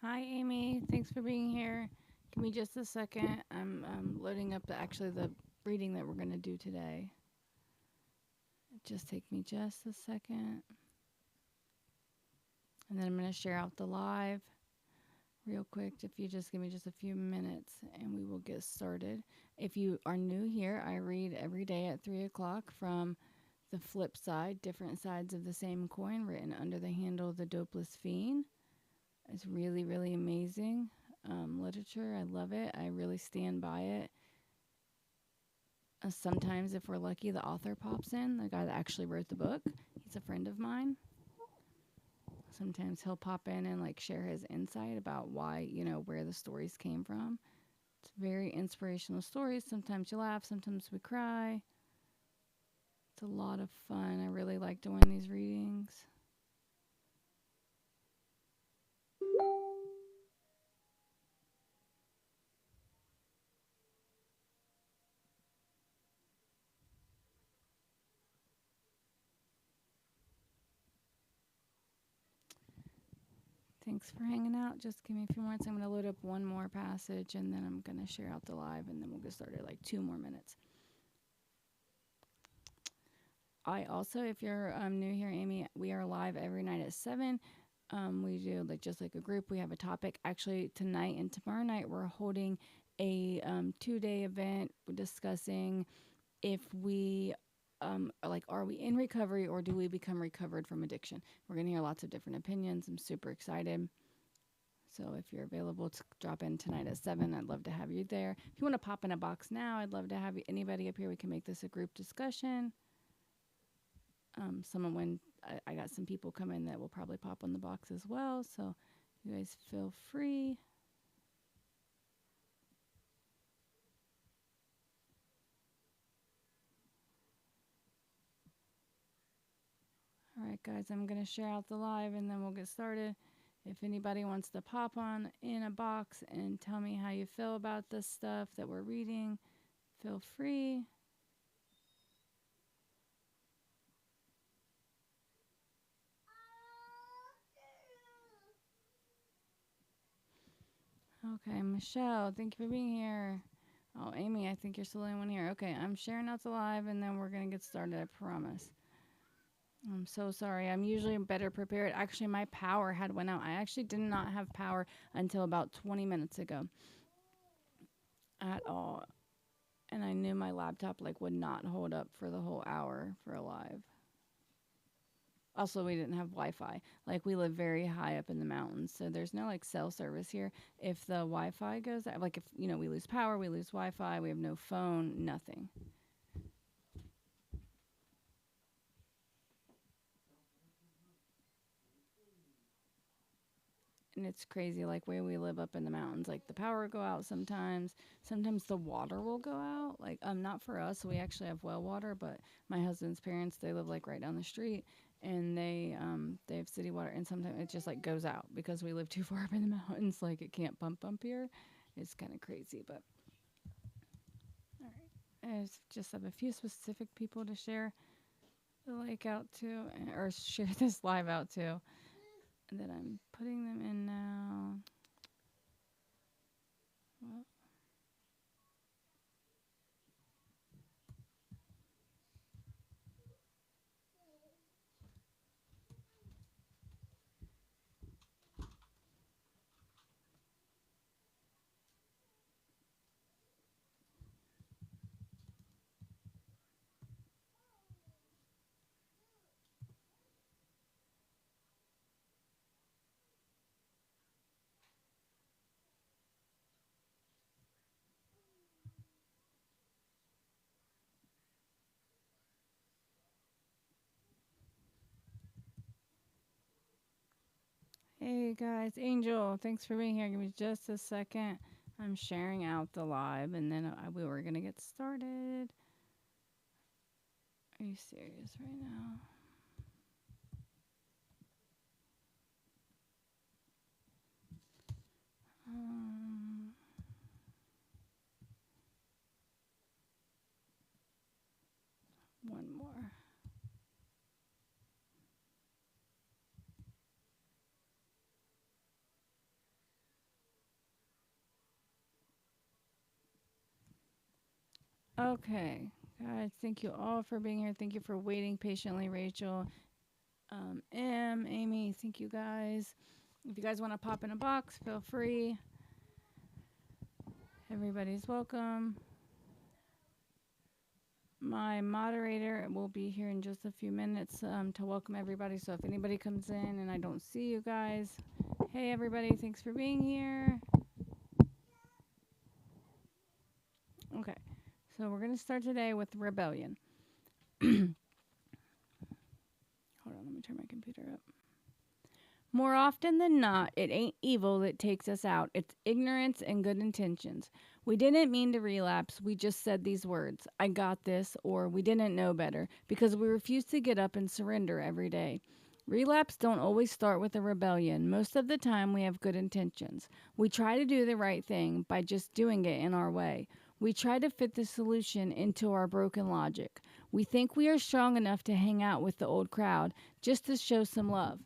Hi, Amy. Thanks for being here. Give me just a second. I'm loading up the reading that we're going to do today. Just take me just a second. And then I'm going to share out the live real quick. If you just give me just a few minutes and we will get started. If you are new here, I read every day at 3 o'clock from the flip side, different sides of the same coin, written under the handle the dopeless fiend. It's really, really amazing literature. I love it. I really stand by it. Sometimes, if we're lucky, the author pops in, the guy that actually wrote the book. He's a friend of mine. Sometimes he'll pop in and like share his insight about why, where the stories came from. It's very inspirational stories. Sometimes you laugh, sometimes we cry. It's a lot of fun. I really like doing these readings. Thanks for hanging out. Just give me a few minutes. I'm going to load up one more passage and then I'm going to share out the live and then we'll get started like 2 more minutes. I also, if you're new here, Amy, we are live every night at 7. We do just like a group. We have a topic. Actually, tonight and tomorrow night, we're holding a 2-day event discussing if we are we in recovery or do we become recovered from addiction? We're going to hear lots of different opinions. I'm super excited. So if you're available to drop in tonight at 7, I'd love to have you there. If you want to pop in a box now, I'd love to have anybody up here. We can make this a group discussion. Someone when I got some people come in that will probably pop on the box as well. So you guys feel free. All right, guys, I'm going to share out the live and then we'll get started. If anybody wants to pop on in a box and tell me how you feel about this stuff that we're reading, feel free. Okay, Michelle, thank you for being here. Oh, Amy, I think you're still the only one here. Okay, I'm sharing out the live and then we're going to get started, I promise. I'm so sorry. I'm usually better prepared. Actually, my power had went out. I actually did not have power until about 20 minutes ago at all. And I knew my laptop would not hold up for the whole hour for a live. Also, we didn't have Wi-Fi. We live very high up in the mountains, so there's no cell service here. If the Wi-Fi goes out, if we lose power, we lose Wi-Fi. We have no phone, nothing. And it's crazy, where we live up in the mountains, the power will go out sometimes the water will go out, not for us, we actually have well water, but my husband's parents, they live right down the street, and they have city water, and sometimes it just goes out because we live too far up in the mountains, it can't pump here. It's kind of crazy, but all right, I just have a few specific people to share the out to, or share this live out to, that I'm putting them in now. Well, hey guys, Angel, thanks for being here. Give me just a second. I'm sharing out the live and then we were going to get started. Are you serious right now? Um, one more. Okay. Guys, thank you all for being here. Thank you for waiting patiently, Rachel. Amy, thank you guys. If you guys want to pop in a box, feel free. Everybody's welcome. My moderator will be here in just a few minutes to welcome everybody. So if anybody comes in and I don't see you guys, hey everybody, thanks for being here. Okay, so we're going to start today with rebellion. Hold on, let me turn my computer up. More often than not, it ain't evil that takes us out. It's ignorance and good intentions. We didn't mean to relapse. We just said these words, I got this, or we didn't know better, because we refuse to get up and surrender every day. Relapse don't always start with a rebellion. Most of the time, we have good intentions. We try to do the right thing by just doing it in our way. We try to fit the solution into our broken logic. We think we are strong enough to hang out with the old crowd just to show some love.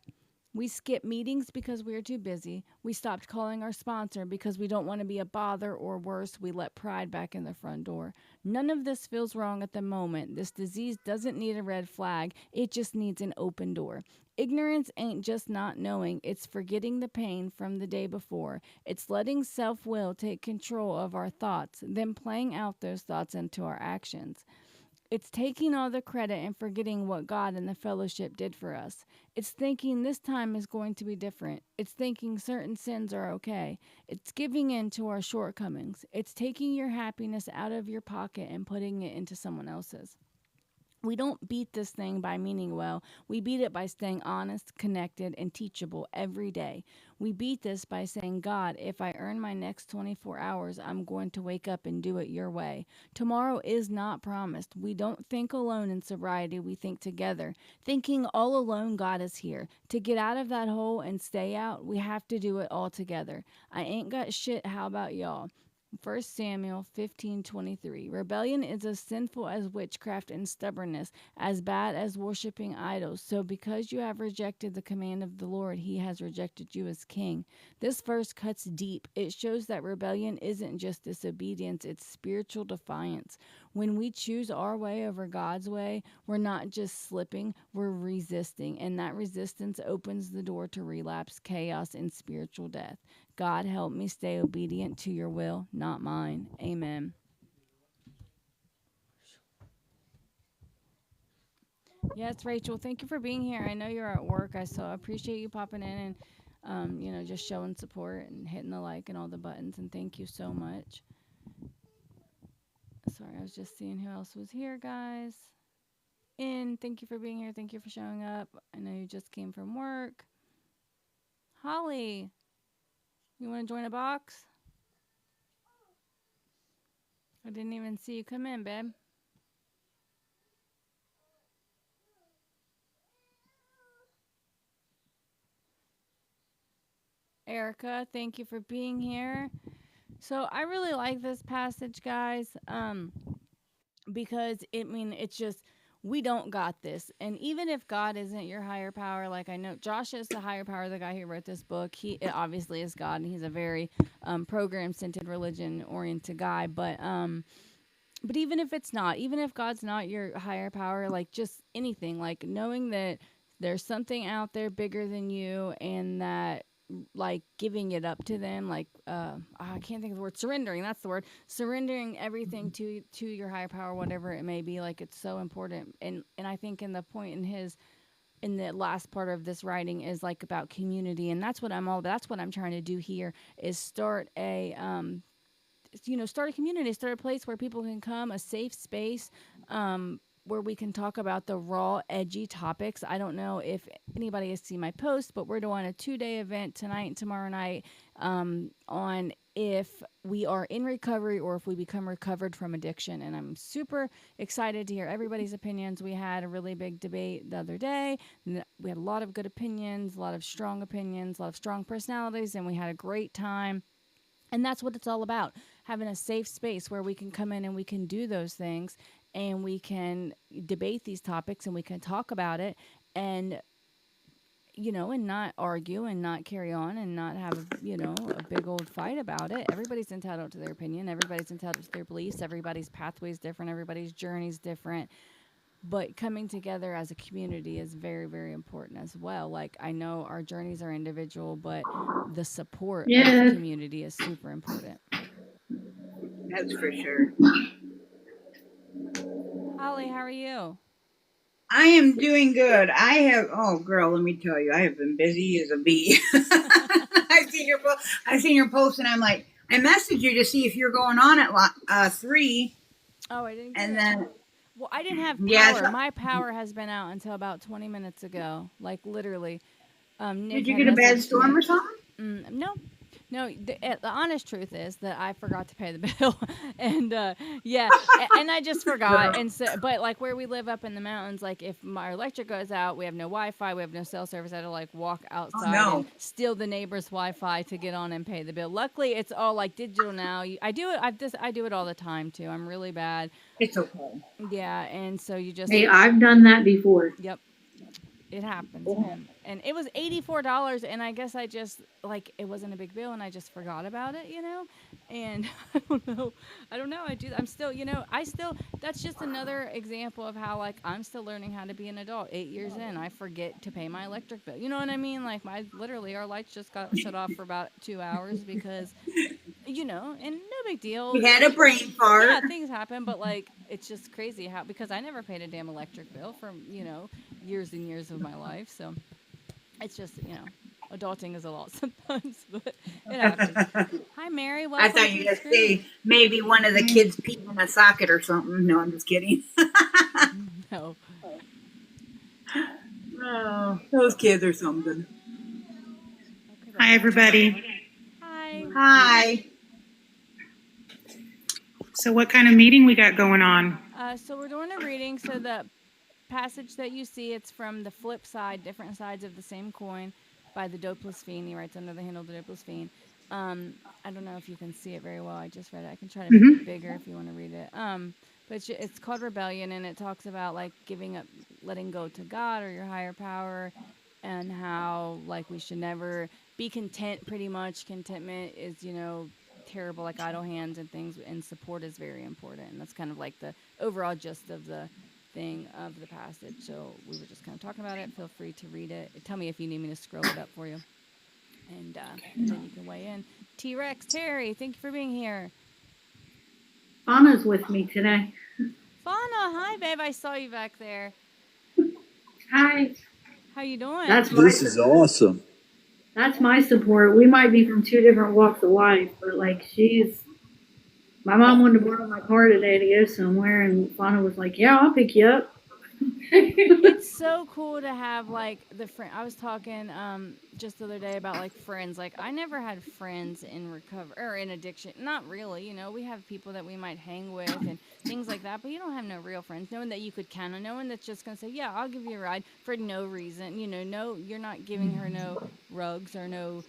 We skip meetings because we are too busy. We stopped calling our sponsor because we don't want to be a bother, or worse, we let pride back in the front door. None of this feels wrong at the moment. This disease doesn't need a red flag, it just needs an open door. Ignorance ain't just not knowing, it's forgetting the pain from the day before. It's letting self will take control of our thoughts, then playing out those thoughts into our actions. It's taking all the credit and forgetting what God and the fellowship did for us. It's thinking this time is going to be different. It's thinking certain sins are okay. It's giving in to our shortcomings. It's taking your happiness out of your pocket and putting it into someone else's. We don't beat this thing by meaning well. We beat it by staying honest, connected, and teachable every day. We beat this by saying, God, if I earn my next 24 hours, I'm going to wake up and do it your way. Tomorrow is not promised. We don't think alone in sobriety, we think together. Thinking all alone, God is here. To get out of that hole and stay out, we have to do it all together. I ain't got shit, how about y'all? 1 Samuel 15:23. Rebellion is as sinful as witchcraft and stubbornness, as bad as worshiping idols. So because you have rejected the command of the Lord, he has rejected you as king. This verse cuts deep. It shows that rebellion isn't just disobedience, it's spiritual defiance. When we choose our way over God's way, we're not just slipping, we're resisting. And that resistance opens the door to relapse, chaos, and spiritual death. God, help me stay obedient to your will, not mine. Amen. Yes, Rachel, thank you for being here. I know you're at work. I so appreciate you popping in and just showing support and hitting the like and all the buttons. And thank you so much. Sorry, I was just seeing who else was here, guys. And thank you for being here. Thank you for showing up. I know you just came from work. Holly, you want to join a box? I didn't even see you come in, babe. Erica, thank you for being here. So I really like this passage, guys, because it's just we don't got this, and even if God isn't your higher power, like I know Josh is the higher power, the guy who wrote this book, he it obviously is God, and he's a very program-centered, religion-oriented guy, but even if it's not, even if God's not your higher power, like just anything, like knowing that there's something out there bigger than you, and that like giving it up to them, like I can't think of the word, surrendering, that's the word, surrendering everything to your higher power, whatever it may be, like it's so important. And I think in the point in the last part of this writing is like about community, and that's what I'm all that's what I'm trying to do here, is start a start a community, start a place where people can come, a safe space, where we can talk about the raw, edgy topics. I don't know if anybody has seen my post, but we're doing a 2-day event tonight and tomorrow night on if we are in recovery or if we become recovered from addiction. And I'm super excited to hear everybody's opinions. We had a really big debate the other day. We had a lot of good opinions, a lot of strong personalities, and we had a great time. And that's what it's all about, having a safe space where we can come in and we can do those things and we can debate these topics and we can talk about it. And and not argue and not carry on and not have a big old fight about it. Everybody's entitled to their opinion. Everybody's entitled to their beliefs. Everybody's pathway is different. Everybody's journey is different. But coming together as a community is very, very important as well. Like, I know our journeys are individual, but the support of Yeah. community is super important. That's for sure. Holly, how are you? I am doing good. I have, oh girl, let me tell you, I have been busy as a bee. I seen your post, and I'm like, I messaged you to see if you're going on at 3, Oh, I didn't get and it. then Well, I didn't have yeah. power. My power has been out until about 20 minutes ago. Like, literally. Nick Did you had get a bad messaged storm me. or something? No, no. The honest truth is that I forgot to pay the bill, and yeah, and I just forgot. Girl. And so, but like where we live up in the mountains, like if my electric goes out, we have no Wi-Fi, we have no cell service. I had to like walk Oh outside and no, steal the neighbor's Wi-Fi to get on and pay the bill. Luckily, it's all like digital now. I do it. I do it all the time too. I'm really bad. it's okay. Yeah, and so you just Hey, I've done that before. yep. It happens, and it was $84, and I guess I just like it wasn't a big bill, and I just forgot about it, and I don't know. I do. I'm still, I still. That's just another example of how like I'm still learning how to be an adult. 8 years in, I forget to pay my electric bill. You know what I mean? Like my literally, our lights just got shut off for about 2 hours because and no big deal. We had a brain Yeah, fart. things happen, but like it's just crazy how because I never paid a damn electric bill for years and years of my life. So it's just adulting is a lot sometimes, but it happens. Hi, Mary. I Welcome thought to you the were gonna say screen. maybe one of the kids peed in a socket or something. No, I'm just kidding. No. Oh, those kids are something. Okay, but Hi, everybody. hi. Hi. So, what kind of meeting we got going on? So we're doing a reading. So the passage that you see, it's from the flip side, different sides of the same coin, by the dopeless fiend. He writes under the handle the dopeless fiend. I don't know if you can see it very well. I just read it. I can try to make it bigger if you want to read it. But it's called Rebellion, and it talks about like giving up, letting go to God or your higher power, and how like we should never be content. Pretty much, contentment is terrible, like idle hands and things, and support is very important. And that's kind of like the overall gist of the thing of the passage. So we were just kind of talking about it. Feel free to read it. Tell me if you need me to scroll it up for you, and then you can weigh in. T Rex Terry, thank you for being here. Anna's with me today. Fauna, hi babe, I saw you back there. Hi. How you doing? That's my This is awesome. that's my support. We might be from two different walks of life, but like my mom wanted to borrow my car today to go somewhere, and Fauna was like, "Yeah, I'll pick you up." It's so cool to have like the friend. I was talking just the other day about like friends. Like I never had friends in recovery or in addiction. Not really. We have people that we might hang with and things like that. But you don't have no real friends. Knowing that you could count on. Knowing that's just gonna say, yeah, I'll give you a ride for no reason. No, you're not giving her no rugs or no,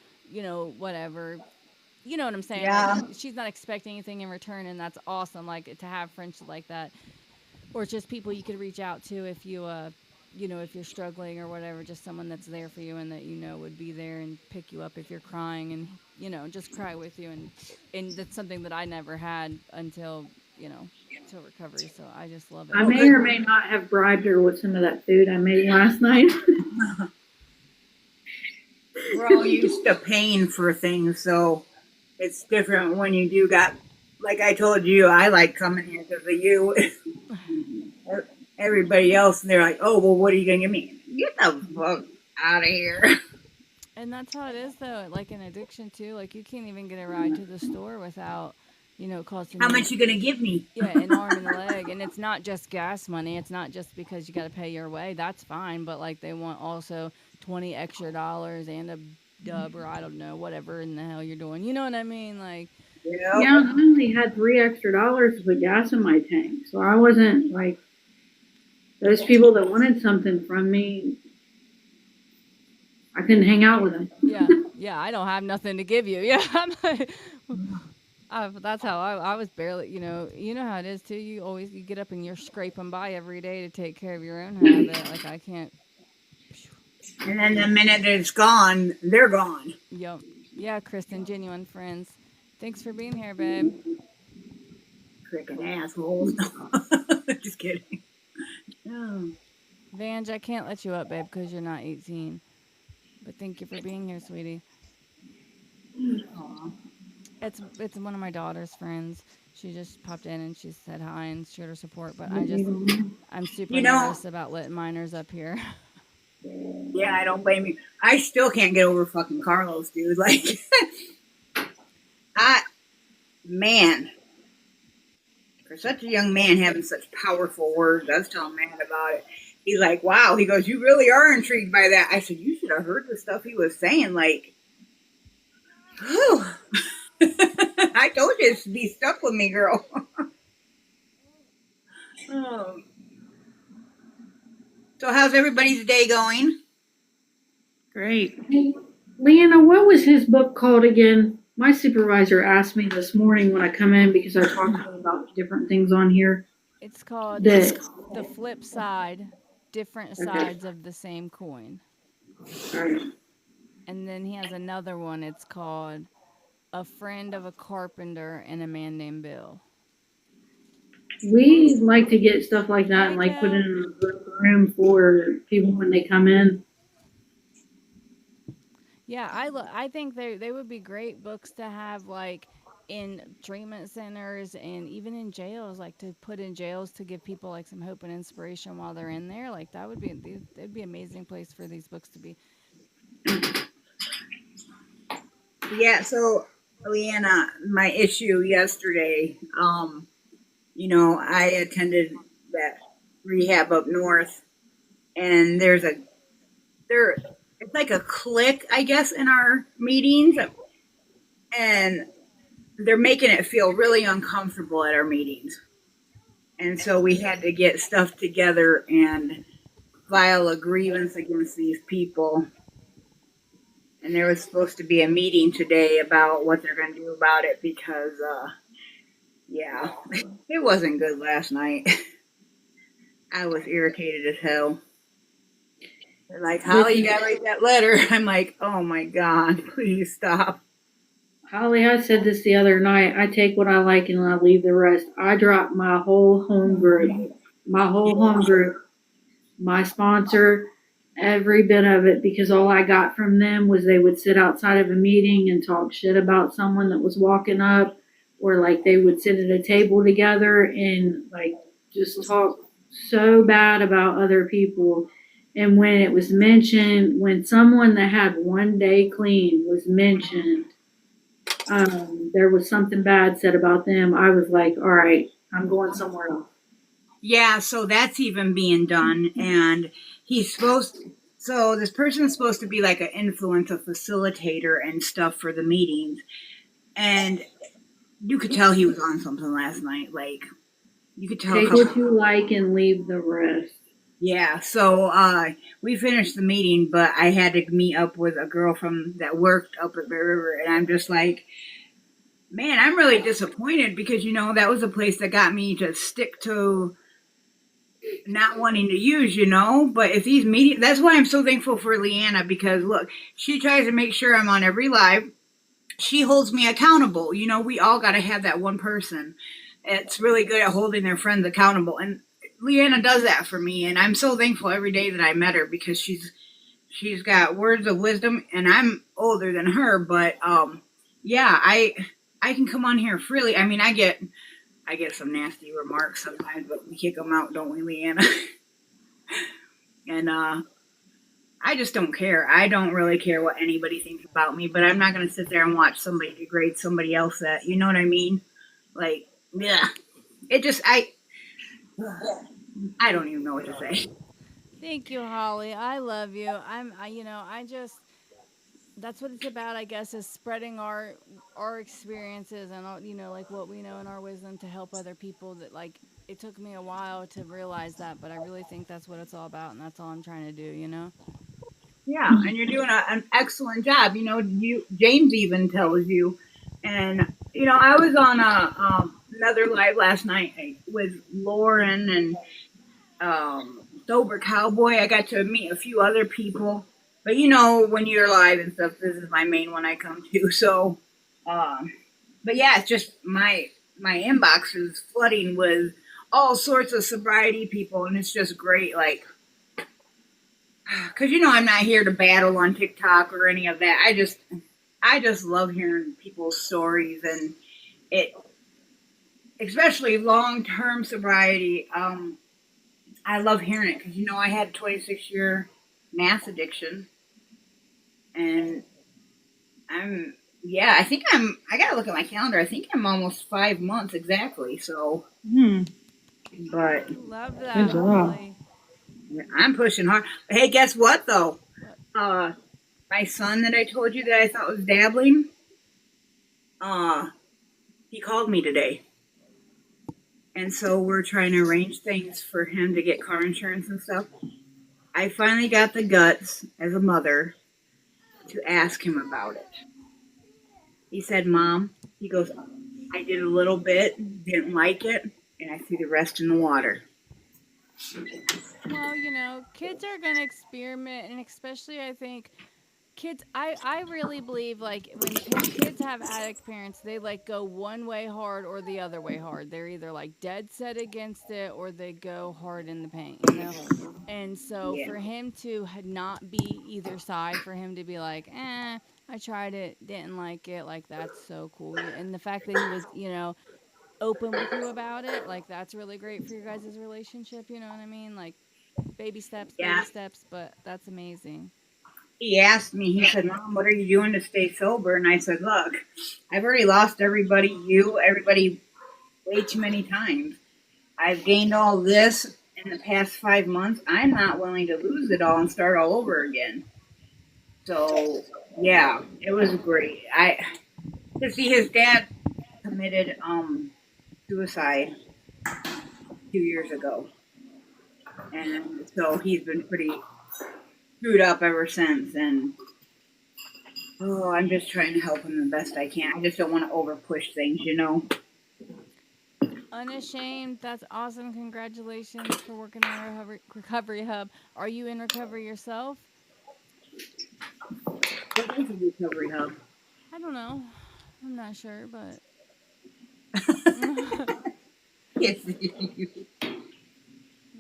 whatever. You know what I'm saying? Like Yeah. she's not expecting anything in return, and that's awesome. Like to have friendship like that, or just people you could reach out to if if you're struggling or whatever, just someone that's there for you and that would be there and pick you up if you're crying and just cry with you, and that's something that I never had until recovery. So I just love it. I Oh, may good. or may not have bribed her with some of that food I made last night. We're all used to paying for things, so it's different when you do got. Like I told you, I like coming here because of you. Everybody else, they're like, "Oh, well, what are you gonna give me? Get the fuck out of here!" And that's how it is though, like in addiction too. Like you can't even get a ride to the store without costing How you much you gonna give me? yeah, an arm and a leg. And it's not just gas money. It's not just because you got to pay your way. That's fine. But like they want also 20 extra dollars and a dub or I don't know, whatever in the hell you're doing. You know what I mean? Like, Yep. Yeah, I only had $3 extra to put gas in my tank, so I wasn't like those people that wanted something from me. I couldn't hang out with them. yeah, yeah, I don't have nothing to give you. Yeah, I'm like, that's how I was barely, how it is too. You get up and you're scraping by every day to take care of your own habit. Like I can't. And then the minute that it's gone, they're gone. Yep. Yeah, Kristen, genuine friends. Thanks for being here, babe. Freaking assholes. Just kidding. Oh. Vange, I can't let you up, babe, because you're not 18. But thank you for being here, sweetie. Aw. It's one of my daughter's friends. She just popped in and she said hi and shared her support. But I'm super You know, nervous about letting minors up here. yeah, I don't blame you. I still can't get over fucking Carlos, dude. Like, I, man, for such a young man having such powerful words, I was telling Matt about it. He's like, wow. He goes, you really are intrigued by that. I said, you should have heard the stuff he was saying. Like, whew. I told you to be stuck with me, girl. Oh. So, how's everybody's day going? Great. Hey, Leanna, what was his book called again? My supervisor asked me this morning when I come in because I talked to him about different things on here. It's called That The Flip Side, Different okay. Sides of the Same Coin. All right. And then he has another one. It's called A Friend of a Carpenter and a Man Named Bill. We like to get stuff like that and Hey, like put it Kel. in a room for people when they come in. Yeah, I think they would be great books to have like in treatment centers and even in jails, like to put in jails to give people like some hope and inspiration while they're in there. Like that'd be an amazing place for these books to be. Yeah, so, Leanna, my issue yesterday, I attended that rehab up north, and it's like a clique, I guess, in our meetings, and they're making it feel really uncomfortable at our meetings. And so we had to get stuff together and file a grievance against these people. And there was supposed to be a meeting today about what they're going to do about it because, yeah, it wasn't good last night. I was irritated as hell. They're like, This Holly, you is gotta write that letter. I'm like, oh my God, please stop. Holly. I said this the other night. I take what I like and I leave the rest. I drop my whole home group, my sponsor, every bit of it because all I got from them was they would sit outside of a meeting and talk shit about someone that was walking up, or like they would sit at a table together and like just talk so bad about other people. And when it was mentioned, when someone that had 1 day clean was mentioned, there was something bad said about them. I was like, all right, I'm going somewhere else. Yeah, so that's even being done. And he's supposed, so this person's supposed to be like an influence, a facilitator and stuff for the meetings. And you could tell he was on something last night. Like, you could tell a Take couple. what you like and leave the rest. Yeah, so we finished the meeting, but I had to meet up with a girl from that worked up at Bear River, and I'm just like, man, I'm really disappointed because that was a place that got me to stick to not wanting to use, But if these meetings, that's why I'm so thankful for Leanna because look, she tries to make sure I'm on every live. She holds me accountable. We all got to have that one person. It's really good at holding their friends accountable, and Leanna does that for me, and I'm so thankful every day that I met her because she's got words of wisdom, and I'm older than her, but yeah, I can come on here freely. I mean, I get some nasty remarks sometimes, but we kick them out, don't we, Leanna? And I just don't care. I don't really care what anybody thinks about me, but I'm not going to sit there and watch somebody degrade somebody else that, you know what I mean? Like, yeah. It just, I don't even know what to say. Thank you, Holly. I love you. I just that's what it's about, I guess, is spreading our experiences and all, like what we know and our wisdom to help other people. That like it took me a while to realize that, but I really think that's what it's all about, and that's all I'm trying to do. Yeah, and you're doing an excellent job. James even tells you, and I was on another live last night with Lauren and Sober Cowboy. I got to meet a few other people, But when you're live and stuff, this is my main one I come to. So, um, but yeah, it's just my inbox is flooding with all sorts of sobriety people, and it's just great. Like, because I'm not here to battle on TikTok or any of that. I just love hearing people's stories, and it, especially long term sobriety. I love hearing it because I had a 26-year mass addiction, and I'm yeah, I think I gotta look at my calendar. I think I'm almost 5 months exactly. So, Hmm. but Love Good that, job. Holly. I'm pushing hard. Hey, guess what though? What? Uh, my son that I told you that I thought was dabbling, uh, he called me today. And so we're trying to arrange things for him to get car insurance and stuff. I finally got the guts as a mother to ask him about it. He said, Mom, he goes, I did a little bit, didn't like it, and I threw the rest in the water. Well, kids are going to experiment, and especially I think kids, I really believe like when kids have addict parents, they like go one way hard or the other way hard. They're either like dead set against it or they go hard in the paint. And so Yeah. for him to not be either side, for him to be like, I tried it, didn't like it, like that's so cool. And the fact that he was, open with you about it, like that's really great for your guys' relationship. You know what I mean? Like Yeah. baby steps, but that's amazing. He asked me, he said, Mom, what are you doing to stay sober? And I said, Look, I've already lost everybody way too many times. I've gained all this in the past 5 months. I'm not willing to lose it all and start all over again. So yeah, it was great. I to see his dad committed suicide 2 years ago, and so he's been pretty screwed up ever since. And I'm just trying to help him the best I can. I just don't want to over push things. Unashamed. That's awesome. Congratulations for working in a recovery hub. Are you in recovery yourself? What is a recovery hub? I don't know. I'm not sure, but Yes.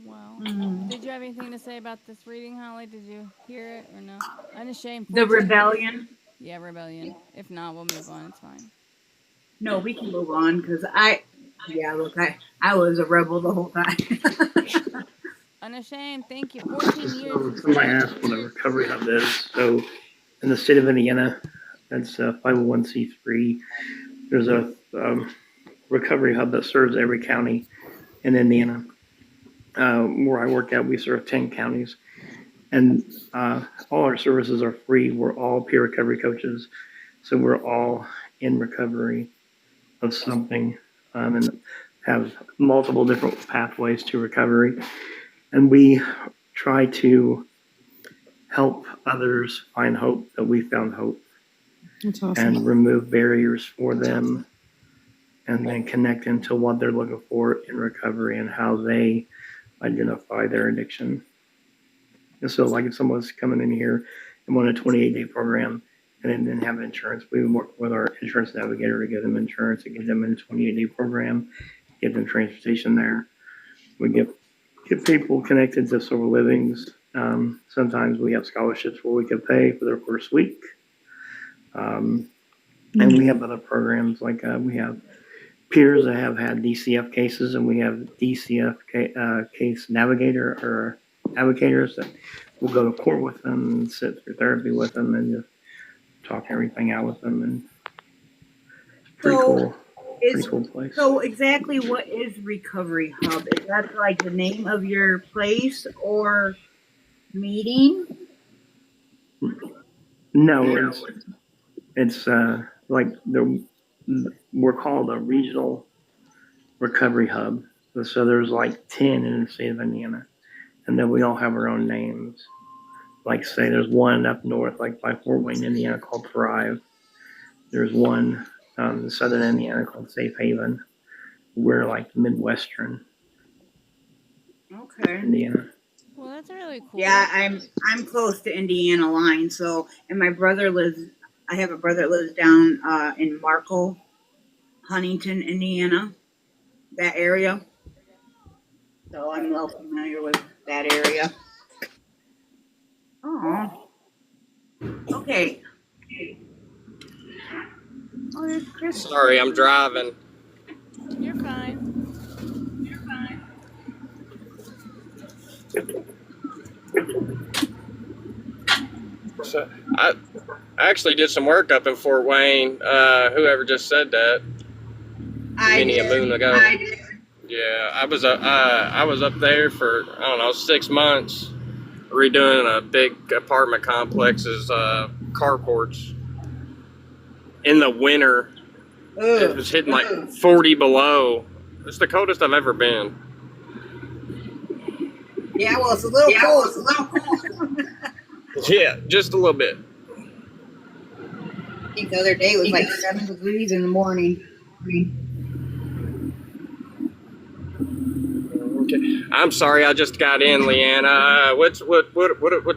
well. Mm. Did you have anything to say about this reading, Holly? Did you hear it or no? Unashamed. The 14 years. rebellion. Yeah, rebellion. If not, we'll move on. It's fine. No, we can move on because yeah, look, I was a rebel the whole time. Unashamed. Thank you. 14 years, So you somebody said? asked what a recovery hub is. So in the state of Indiana, that's a 501c3. There's a recovery hub that serves every county in Indiana. Where I work at, we serve 10 counties. And all our services are free. We're all peer recovery coaches. So we're all in recovery of something and have multiple different pathways to recovery. And we try to help others find hope that we found hope That's awesome. and remove barriers for them and then connect into what they're looking for in recovery and how they identify their addiction. And so, like if someone's coming in here and want a 28-day program and then didn't have insurance, we would work with our insurance navigator to get them insurance and get them in a 28-day program, get them transportation there. We get people connected to Silver Livings. Sometimes we have scholarships where we could pay for their first week. And we have other programs like we have peers that have had DCF cases, and we have DCF case navigator or advocators that will go to court with them and sit through therapy with them and just talk everything out with them. And pretty So cool, is pretty cool place. so exactly what is Recovery Hub? Is that like the name of your place or meeting? No, it's like we're called a regional recovery hub. So there's like 10 in the state of Indiana, and then we all have our own names. Like say there's one up north, like by Fort Wayne, Indiana, called Thrive. There's one in southern Indiana called Safe Haven. We're like Midwestern Okay. Indiana. Well, that's really Yeah, cool. I'm close to Indiana line, so and my brother lives. I have a brother that lives down in Markle, Huntington, Indiana, that area. So I'm well familiar with that area. Oh, okay. Oh, there's Chris. Sorry, I'm driving. You're fine. So I actually did some work up in Fort Wayne. Whoever just said that I many a moon did. ago. Yeah, I was up there for I don't know 6 months redoing a big apartment complex's carports in the winter. It Ugh. was hitting like 40 below. It's the coldest I've ever been. Yeah, well, it's a little cold. Yeah, just a little bit. I think the other day it was like 7 degrees in the morning. Okay. I'm sorry, I just got in, Leanna. What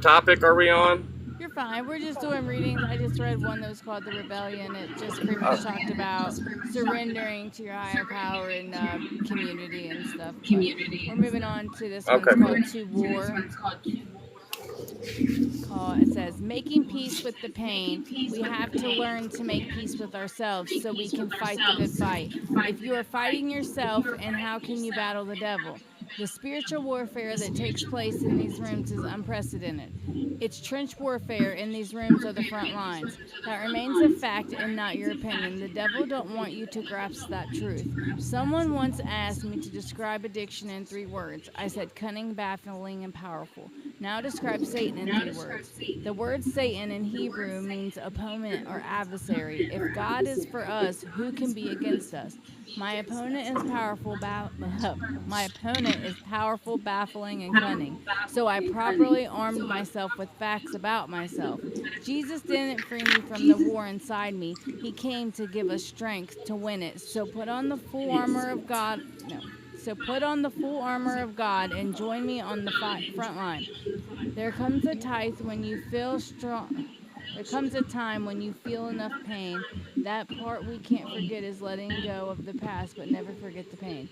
topic are we on? You're fine. We're just doing readings. I just read one that was called The Rebellion. It just pretty much talked about surrendering to your higher power and community and stuff. But we're moving on to this one. Okay. It's called To War. It says, making peace with the pain. We have to learn to make peace with ourselves so we can fight the good fight. If you are fighting yourself, and how can you battle the devil? The spiritual warfare that takes place in these rooms is unprecedented. It's trench warfare, and these rooms are the front lines. That remains a fact and not your opinion. The devil don't want you to grasp that truth. Someone once asked me to describe addiction in 3 words. I said cunning, baffling, and powerful. Now describe Satan in 3 words. The word Satan in Hebrew means opponent or adversary. If God is for us, who can be against us? My opponent is powerful, baffling, and cunning. So I properly armed myself with facts about myself. Jesus didn't free me from the war inside me. He came to give us strength to win it. So put on the full armor of God. No. So put on the full armor of God and join me on the front line. There comes a time when you feel strong. There comes a time when you feel enough pain. That part we can't forget is letting go of the past, but never forget the pain.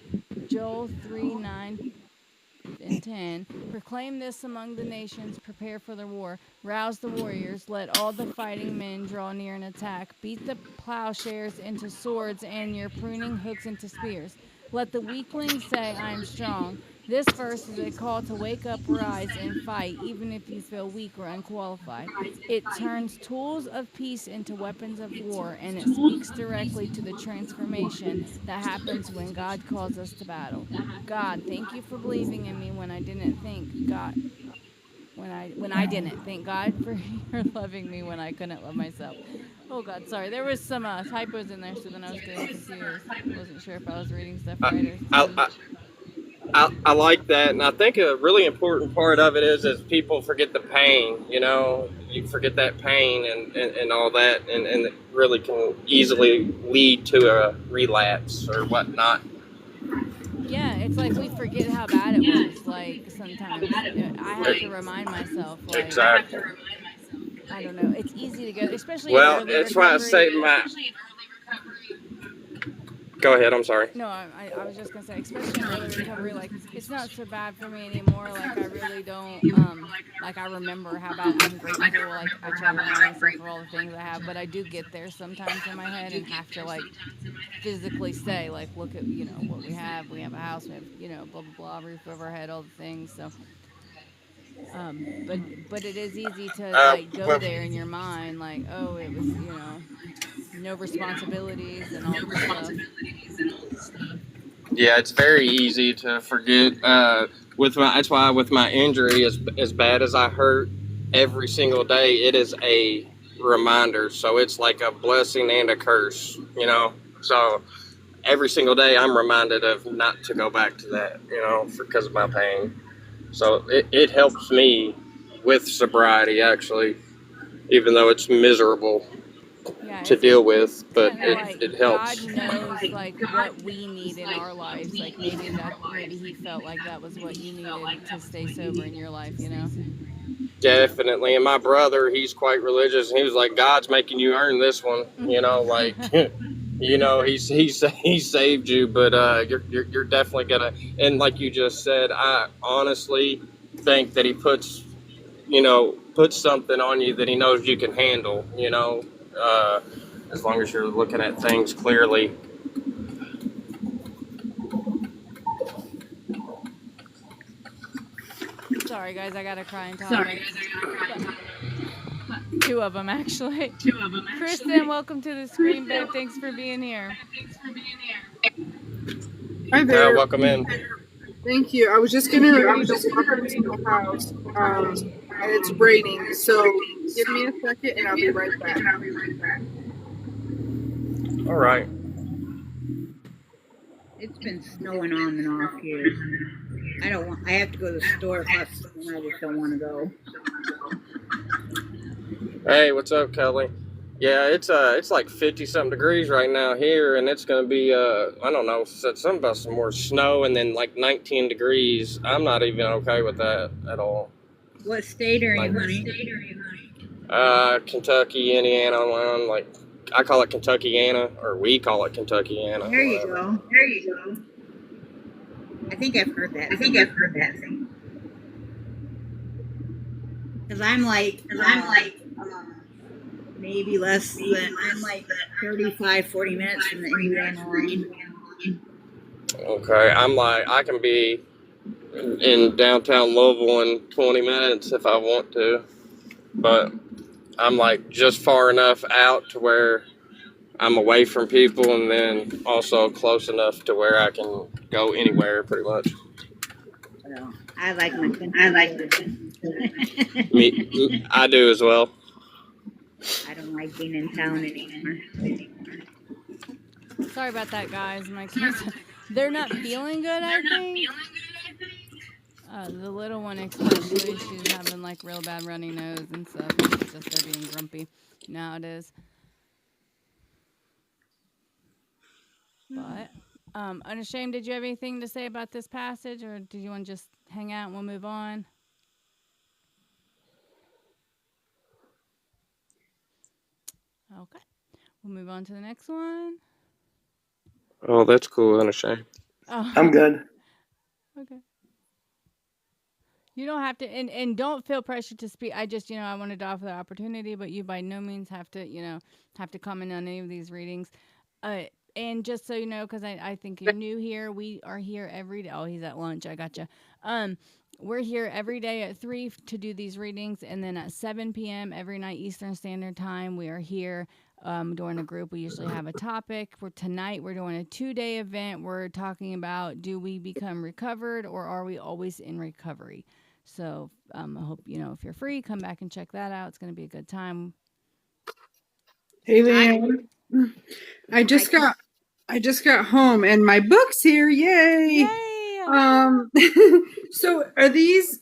Joel 3:9-10. Proclaim this among the nations. Prepare for the war. Rouse the warriors. Let all the fighting men draw near and attack. Beat the plowshares into swords and your pruning hooks into spears. Let the weaklings say, I am strong. This verse is a call to wake up, rise, and fight, even if you feel weak or unqualified. It turns tools of peace into weapons of war, and it speaks directly to the transformation that happens when God calls us to battle. God, thank you for believing in me when I didn't think God. When I didn't thank God for your loving me when I couldn't love myself. Oh God, sorry. There was some typos in there, so then I was getting confused. I wasn't sure if I was reading stuff I, right or I, something. I, I like that, and I think a really important part of it is people forget the pain. You know, you forget that pain and all that, and it really can easily lead to a relapse or whatnot. Yeah, it's like we forget how bad it was. Like sometimes I have to remind myself. Like Exactly. I don't know. It's easy to go, especially in Well, early that's why I recovery. say my. Go ahead. I'm sorry. No, I was just gonna say, especially in early recovery, like it's not so bad for me anymore. Like I really don't, like I remember how bad I'm grateful. Like I try to remind myself of all the things I have, but I do get there sometimes in my head and have to like physically say, like, look at what we have. We have a house. We have blah blah blah, roof over our head, all the things. So, but it is easy to like go Well, there in your mind, like, oh, it was no responsibilities and all this stuff. yeah, it's very easy to forget. That's why with my injury, as bad as I hurt every single day, it is a reminder. So it's like a blessing and a curse, you know. So every single day, I'm reminded of not to go back to that, because of my pain. So it helps me with sobriety, actually, even though it's miserable. Yeah, to it's deal with, but kind of like it God helps. knows like what we need in our lives. Like maybe he felt like that was what you needed to stay sober in your life, you know? Definitely. And my brother, he's quite religious, and he was like, "God's making you earn this one." Like, he saved you, but you're definitely gonna. And like you just said, I honestly think that he puts something on you that he knows you can handle. As long as you're looking at things clearly. Sorry guys, I got to cry and talk. But two of them actually. Kristen, welcome to the screen, babe. Thanks for being here. Hi there. Welcome in. Thank you. I need to walk into the house, and it's raining. So give me a second, and I'll be right back. All right. It's been snowing on and off here. I have to go to the store plus and I just don't want to go. Hey, what's up, Kelly? Yeah, it's like 50 something degrees right now here, and it's gonna be I don't know, said something about some more snow, and then like 19 degrees. I'm not even okay with that at all. What state are you, Like honey? Kentucky, Indiana, like I call it Kentuckiana, or we call it Kentuckiana. There you Whatever. go. I think I've heard that. Thing. Because I'm like, maybe less than, I'm like 35, 40 minutes from the Indiana line. Okay, I'm like I can be in downtown Louisville in 20 minutes if I want to, but I'm like just far enough out to where I'm away from people, and then also close enough to where I can go anywhere pretty much. Well, I like my country. I do as well. I don't like being in town anymore. Sorry about that, guys. My kids, they're not feeling good, I think. The little one especially, she's having like real bad runny nose and stuff. And it's just they're being grumpy. Now it is. But Unashamed, did you have anything to say about this passage, or did you want to just hang out and we'll move on? Okay, we'll move on to the next one. Oh, that's cool. Unashamed. Oh, I'm good. okay. You don't have to, and don't feel pressure to speak. I just, I wanted to offer the opportunity, but you by no means have to comment on any of these readings. And just so you know, because I think you're new here, we are here every day. Oh, he's at lunch. I gotcha. We're here every day at 3 to do these readings, and then at 7 p.m. every night Eastern Standard Time, we are here during a group. We usually have a topic. Tonight we're doing a 2-day event. We're talking about, do we become recovered, or are we always in recovery? So I hope, if you're free, come back and check that out. It's going to be a good time. Hey there. I just got home and my book's here. Yay! So are these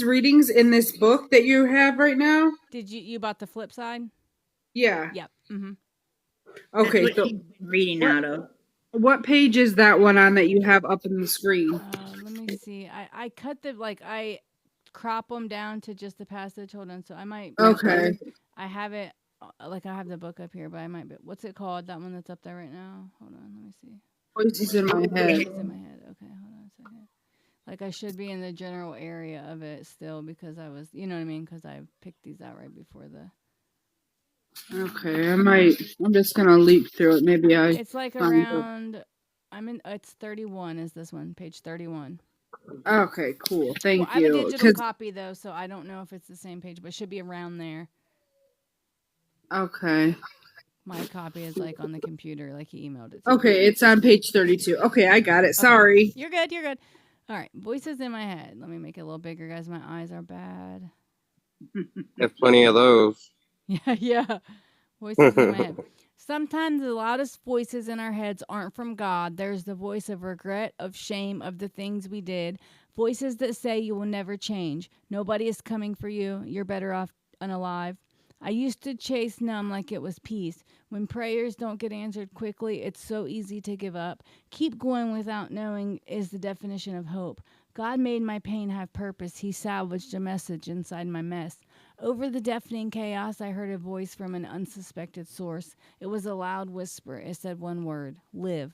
readings in this book that you have right now? Did you bought the flip side? Yeah. Yep. Mm-hmm. Okay. That's what she's reading out of. What page is that one on that you have up in the screen? Let me see. I cut I crop them down to just the passage. Hold on. So I might. Okay. I have it. I have the book up here, but I might be. What's it called? That one that's up there right now. Hold on. Let me see. Voices in my head. It's in my head. Okay. Hold on a second. I should be in the general area of it still because I was, you know what I mean? Because I picked these out right before the. Okay, I'm just gonna leap through it. Maybe It's around. It's 31. Is this one page 31? Okay, cool. Thank you. I have a digital copy though, so I don't know if it's the same page, but it should be around there. Okay. My copy is on the computer, he emailed it. Okay, it's on page 32. Okay, I got it. Sorry. Okay. You're good. You're good. All right, voices in my head. Let me make it a little bigger, guys. My eyes are bad. Have plenty of those. Yeah. Voices in my head. Sometimes the loudest voices in our heads aren't from God. There's the voice of regret, of shame, of the things we did. Voices that say you will never change. Nobody is coming for you. You're better off unalive. I used to chase numb like it was peace. When prayers don't get answered quickly, it's so easy to give up. Keep going without knowing is the definition of hope. God made my pain have purpose. He salvaged a message inside my mess. Over the deafening chaos, I heard a voice from an unsuspected source. It was a loud whisper. It said one word: live.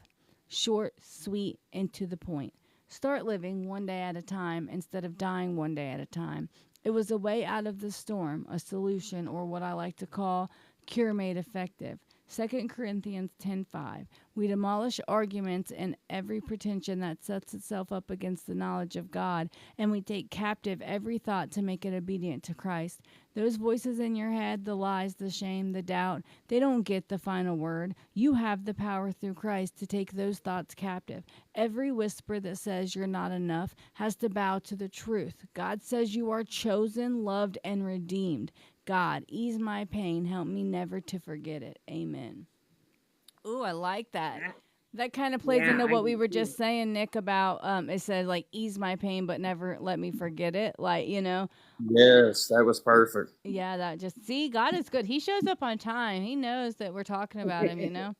Short, sweet, and to the point. Start living one day at a time instead of dying one day at a time. It was a way out of the storm, a solution, or what I like to call cure made effective. 2 Corinthians 10:5. We demolish arguments and every pretension that sets itself up against the knowledge of God, and we take captive every thought to make it obedient to Christ. Those voices in your head, the lies, the shame, the doubt, they don't get the final word. You have the power through Christ to take those thoughts captive. Every whisper that says you're not enough has to bow to the truth. God says you are chosen, loved, and redeemed. God, ease my pain. Help me never to forget it. Amen. Ooh, I like that. That kind of plays Yeah, into I what we do were too. just saying, Nick, about it said like ease my pain but never let me forget it. Like, Yes, that was perfect. yeah, that just see, God is good. He shows up on time. He knows that we're talking about him.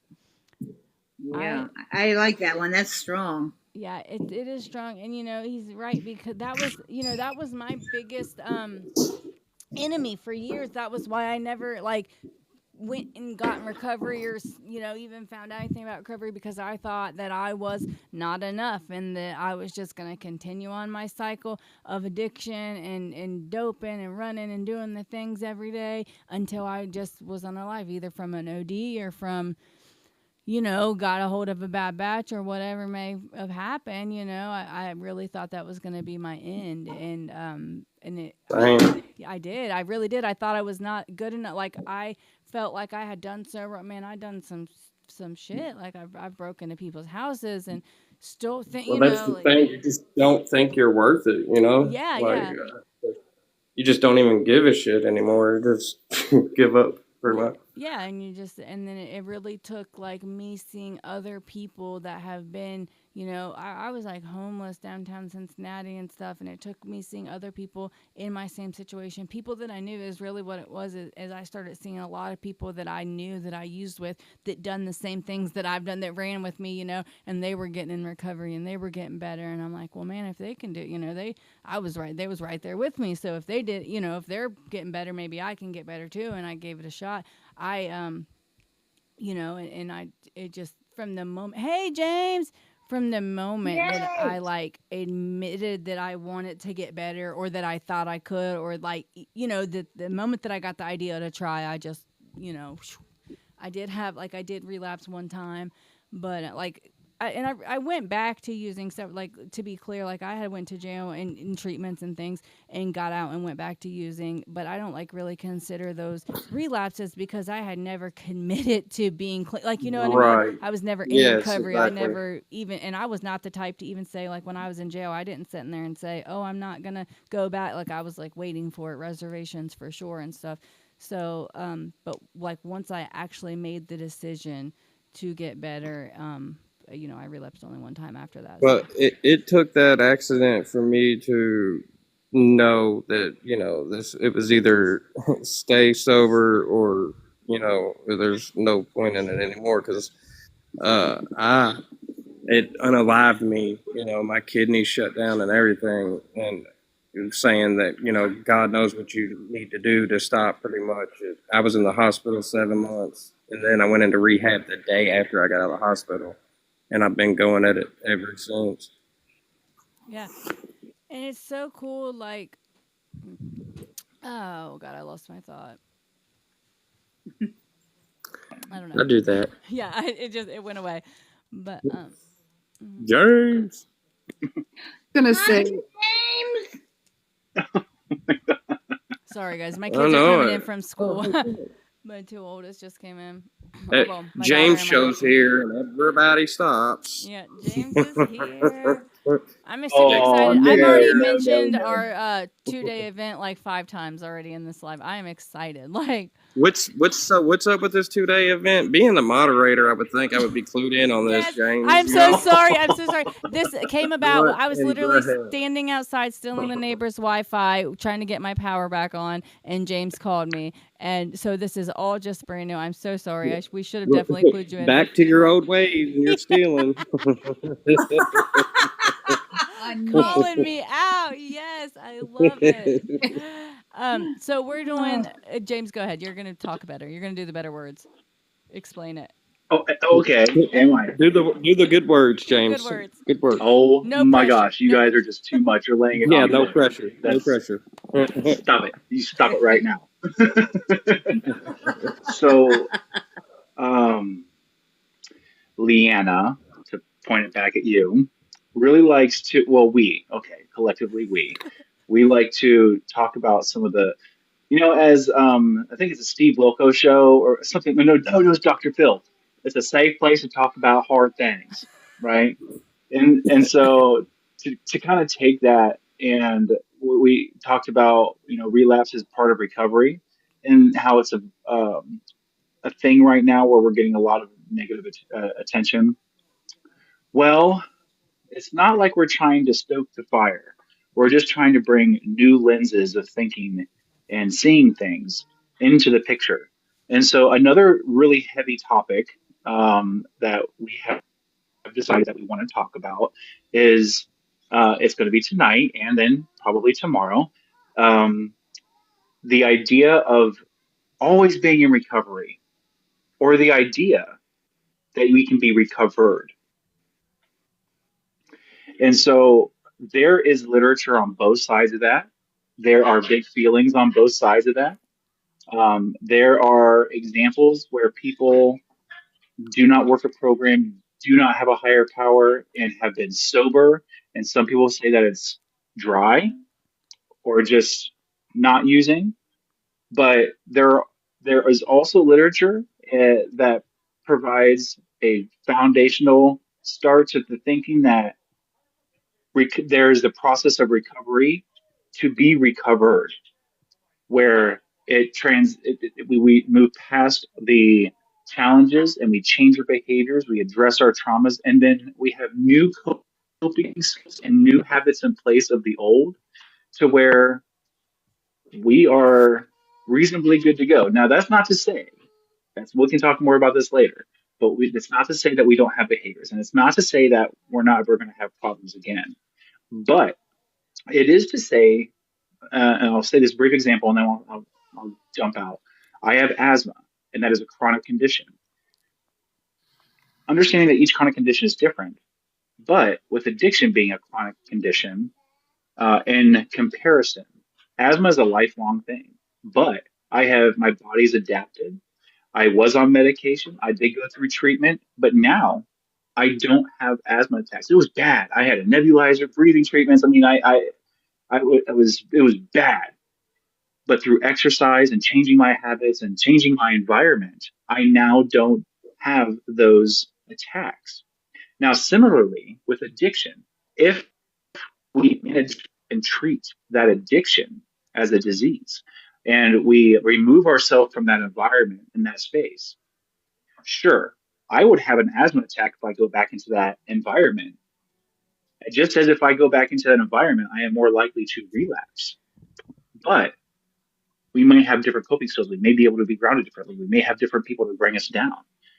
Yeah, I I like that one. That's strong. Yeah, it is strong, and he's right, because that was my biggest enemy for years. That was why I never like went and got in recovery, or even found out anything about recovery, because I thought that I was not enough, and that I was just going to continue on my cycle of addiction and doping and running and doing the things every day until I just was unalive, either from an OD or from got a hold of a bad batch or whatever may have happened. I really thought that was going to be my end, and Same. I did. I really did. I thought I was not good enough. Like, I felt like I had done so wrong. Man, I done some shit. Like, I've broken into people's houses and still think, Well, that's the like, thing. You just don't think you're worth it, you know? yeah, Like, yeah. you just don't even give a shit anymore. Just give up pretty Yeah, much. yeah, and then it really took like me seeing other people that have been, I was like homeless downtown Cincinnati and stuff, and it took me seeing other people in my same situation, people that I knew. Is really what it was. As I started seeing a lot of people that I knew, that I used with, that done the same things that I've done, that ran with me, and they were getting in recovery and they were getting better, and I'm like, well, man, if they can do, I was right, they was right there with me. So if they did, if they're getting better, maybe I can get better too. And I gave it a shot. I and I, it just, from the moment, hey James, from the moment that I like admitted that I wanted to get better, or that I thought I could, or like, the moment that I got the idea to try, I just, I did relapse one time, but like, I went back to using stuff, like, to be clear, like, I had went to jail and in treatments and things, and got out and went back to using, but I don't like really consider those relapses, because I had never committed to being clean, like, you know what I mean? Right. I was never in Yes, recovery. I exactly. never even, and I was not the type to even say, like, when I was in jail, I didn't sit in there and say, oh, I'm not gonna go back. Like, I was like waiting for it, reservations for sure and stuff. So, but like, once I actually made the decision to get better, I relapsed only one time after that. So But it took that accident for me to know that, it was either stay sober or, there's no point in it anymore, because I it unalived me. My kidneys shut down and everything, and it was saying that God knows what you need to do to stop. Pretty much, I was in the hospital 7 months, and then I went into rehab the day after I got out of the hospital, and I've been going at it ever since. yeah, and it's so cool. Like, oh god, I lost my thought. I don't know. I do that, Yeah, it went away. But James. Gonna say, sorry guys, my I kids are know coming in it. from school. My two oldest just came in. That Well, my daughter James and my shows here, and everybody stops. yeah, James is here. I'm super Oh excited. no I've already no no mentioned no. our 2-day event like 5 times already in this live. I am excited. Like, What's up with this 2-day event? Being the moderator, I would think I would be clued in on this, yes, James. I'm You so know. sorry. I'm so sorry. This came about. Go I was and go literally ahead. standing outside, stealing the neighbor's Wi-Fi, trying to get my power back on, and James called me. And so this is all just brand new. I'm so sorry. We should have definitely clued you in. But Back to your old ways, and you're stealing. Nick. calling me out. Yes, I love it. So we're doing. James, go ahead. You're gonna talk better. You're gonna do the better words. Explain it. Oh, okay. Am I? Do the good words, Good James. words. Good words. Oh No my pressure. gosh, you No guys are pressure. just too much. You're laying it Yeah, on me no there. pressure. No That's pressure. stop it. You stop it right now. So, um, Leanna, to point it back at you, really likes to. Well, collectively we like to talk about some of the, as I think it's a Steve Wilco show or something. No, it's Dr. Phil. It's a safe place to talk about hard things, right? And so to kind of take that, and we talked about relapse is part of recovery, and how it's a thing right now where we're getting a lot of negative attention. Well, it's not like we're trying to stoke the fire. We're just trying to bring new lenses of thinking and seeing things into the picture. And so another really heavy topic that we have decided that we want to talk about is it's going to be tonight and then probably tomorrow. Um, the idea of always being in recovery, or the idea that we can be recovered. And so there is literature on both sides of that. There are big feelings on both sides of that. There are examples where people do not work a program, do not have a higher power, and have been sober. And some people say that it's dry or just not using. But there is also literature that provides a foundational start to the thinking that there is the process of recovery to be recovered, where we move past the challenges and we change our behaviors, we address our traumas, and then we have new coping skills and new habits in place of the old, to where we are reasonably good to go. Now, that's not to say we can talk more about this later, but it's not to say that we don't have behaviors, and it's not to say that we're not ever going to have problems again. But it is to say, and I'll say this brief example, and then I'll jump out. I have asthma, and that is a chronic condition. Understanding that each chronic condition is different, but with addiction being a chronic condition, in comparison, asthma is a lifelong thing. But my body's adapted. I was on medication. I did go through treatment, but now I don't have asthma attacks. It was bad. I had a nebulizer, breathing treatments. I mean, it was bad. But through exercise and changing my habits and changing my environment, I now don't have those attacks. Now, similarly with addiction, if we manage and treat that addiction as a disease, and we remove ourselves from that environment in that space, sure, I would have an asthma attack if I go back into that environment. Just as if I go back into that environment, I am more likely to relapse. But we may have different coping skills. We may be able to be grounded differently. We may have different people to bring us down.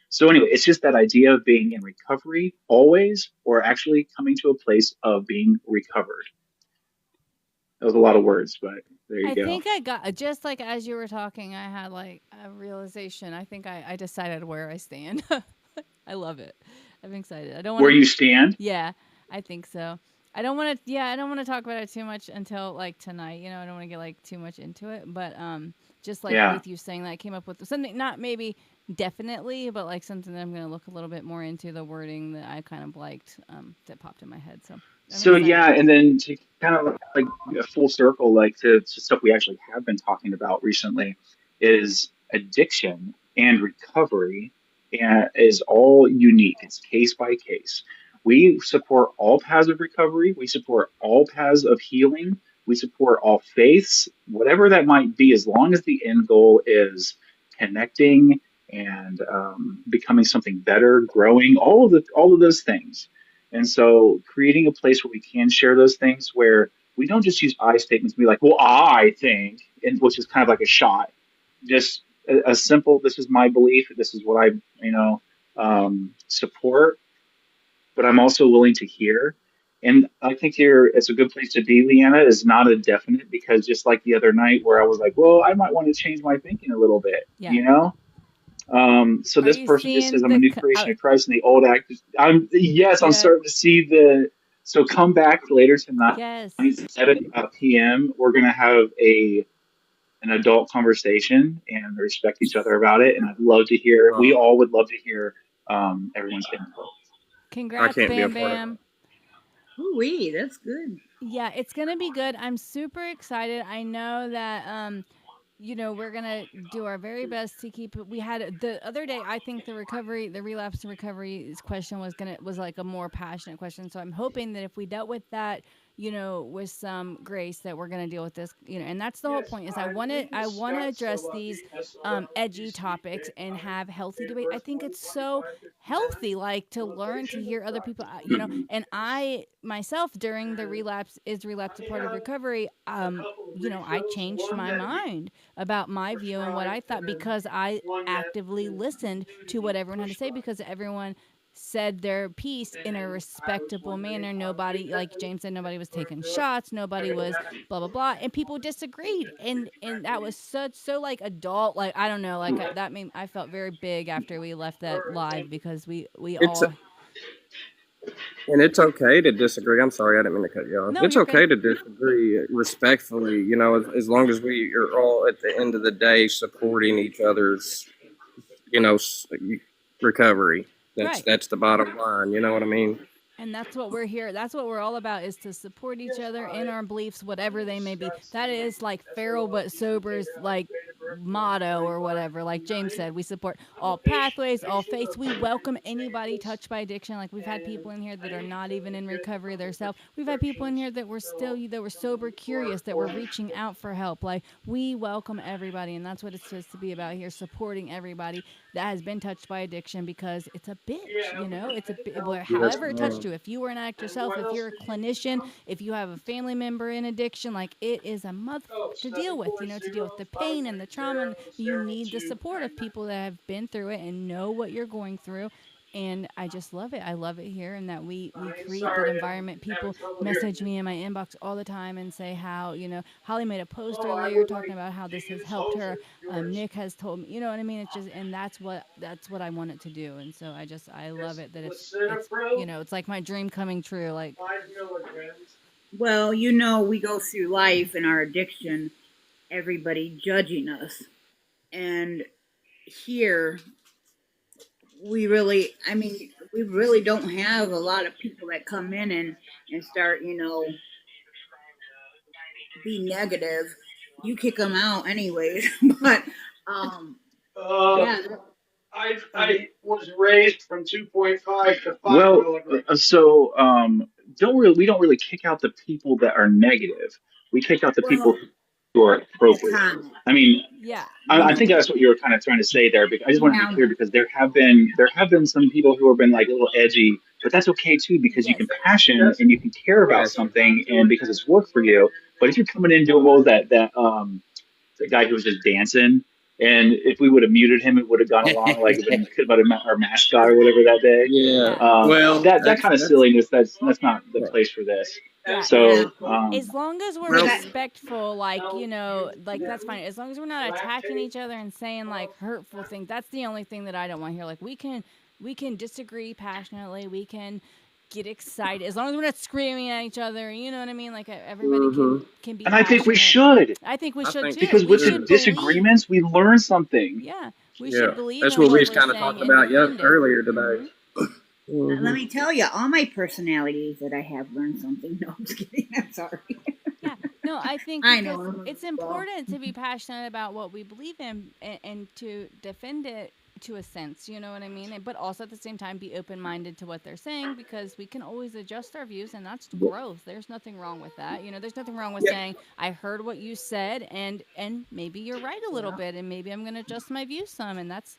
So anyway, it's just that idea of being in recovery always, or actually coming to a place of being recovered. That was a lot of words, but there you I go. think I got just like as you were talking, I had like a realization. I think I decided where I stand. I love it. I'm excited. I don't want Where to. you stand? Yeah, I think so. I don't want to. Yeah, I don't want to talk about it too much until like tonight. You know, I don't want to get like too much into it. But just like Yeah. with you saying that, I came up with something not maybe definitely, but like something that I'm gonna look a little bit more into the wording that I kind of liked that popped in my head. So I'm So excited. yeah, and then to kind of like a full circle, like to stuff we actually have been talking about recently, is addiction and recovery, and is all unique. It's case by case. We support all paths of recovery. We support all paths of healing. We support all faiths, whatever that might be, as long as the end goal is connecting and becoming something better, growing, all of those things. And so, creating a place where we can share those things, where we don't just use I statements, and be like, "Well, I think," and which is kind of like a shot. Just a simple, "This is my belief. This is what I, you know, support." But I'm also willing to hear. And I think it's a good place to be, Leanna, is not a definite, because just like the other night where I was like, well, I might want to change my thinking a little bit, Yeah. you know? So Are this you person just says, seeing I'm a the? new creation of Christ, and the old act. I'm Yeah. starting to see so come back later tonight, Yes. 7 p.m. We're going to have an adult conversation and respect each other about it. And we all would love to hear everyone's input. I Congrats, can't be a Bam part of Bam. Ooh-wee, that's good. Yeah, it's gonna be good. I'm super excited. I know that we're gonna do our very best to keep it. We had the other day. I think the relapse and recovery question was like a more passionate question. So I'm hoping that if we dealt with that, with some grace, that we're gonna deal with this. And that's the whole point. Is I want to address these edgy topics and have healthy debate. I think it's so healthy, like to learn to hear other people. And I myself during the relapse a part of recovery. I changed my mind about my view and what I thought because I actively listened to what everyone had to say because everyone said their piece in a respectable manner. Nobody, like James said, nobody was taking shots. Nobody was blah blah blah, and people disagreed, and that was so like adult. Like I don't know, like that made I felt very big after we left that live because we it. all. And it's okay to disagree. I'm sorry, I didn't mean to cut you off. No, It's you're good. okay to disagree respectfully, as long as we are all at the end of the day supporting each other's, you know, recovery. That's Right. that's the bottom line. You know what I mean? And that's what we're here. That's what we're all about is to support each other in our beliefs, whatever they may be. That is like feral but sober's like motto or whatever. Like James said, we support all pathways, all faiths. We welcome anybody touched by addiction. Like we've had people in here that are not even in recovery themselves. We've had people in here that were sober curious, that were reaching out for help. Like we welcome everybody, and that's what it's supposed to be about here, supporting everybody that has been touched by addiction because it's a bitch, Yes, however it touched you. If you were an addict yourself, if you're a clinician, if you have a family member in addiction, like it is a motherfucker to deal with, to deal with the pain and the trauma. And you need the support of people that have been through it and know what you're going through. And I just love it. I love it here, and that we create that environment. People message me in my inbox all the time and say how Holly made a post earlier talking about how this has helped her. Nick has told me, you know what I mean. It's just, and that's what I want it to do. And so I love it that it's like my dream coming true. Like Well, we go through life in our addiction, everybody judging us. And here, we really don't have a lot of people that come in and start, be negative. You kick them out anyways. But, yeah. I was raised from 2.5 to 5 well, milligrams. So we don't really kick out the people that are negative. We kick out the people who are appropriate. I mean, yeah, I think that's what you were kind of trying to say there. Because I just want to be clear because there have been some people who have been like a little edgy, but that's okay too because you can passion and you can care about something and because it's work for you. But if you're coming in doing what was that the guy who was just dancing. And if we would have muted him, it would have gone along like about our mascot or whatever that day. Yeah. yeah. Well, That kind of silliness. That's not the place for this. Yeah. So As long as we're respectful, like that's fine. As long as we're not attacking each other and saying like hurtful things, that's the only thing that I don't want to hear. Like we can disagree passionately. We can get excited as long as we're not screaming at each other. You know what I mean? Like everybody can be. And I think we passionate. should. I think we should too. Because with the disagreements, we learn something. Yeah, we should believe. That's in what we we're kind of saying talked and about defend it. earlier today. Let me tell you, all my personalities that I have learned something. No, I'm just kidding. I'm sorry. Yeah, no, I think I know. it's important to be passionate about what we believe in and to defend it to a sense, you know what I mean? But also at the same time, be open minded to what they're saying because we can always adjust our views, and that's growth. There's nothing wrong with that. You know, there's nothing wrong with Yeah. saying I heard what you said, and maybe you're right a little Yeah. bit, and maybe I'm going to adjust my views some, and that's,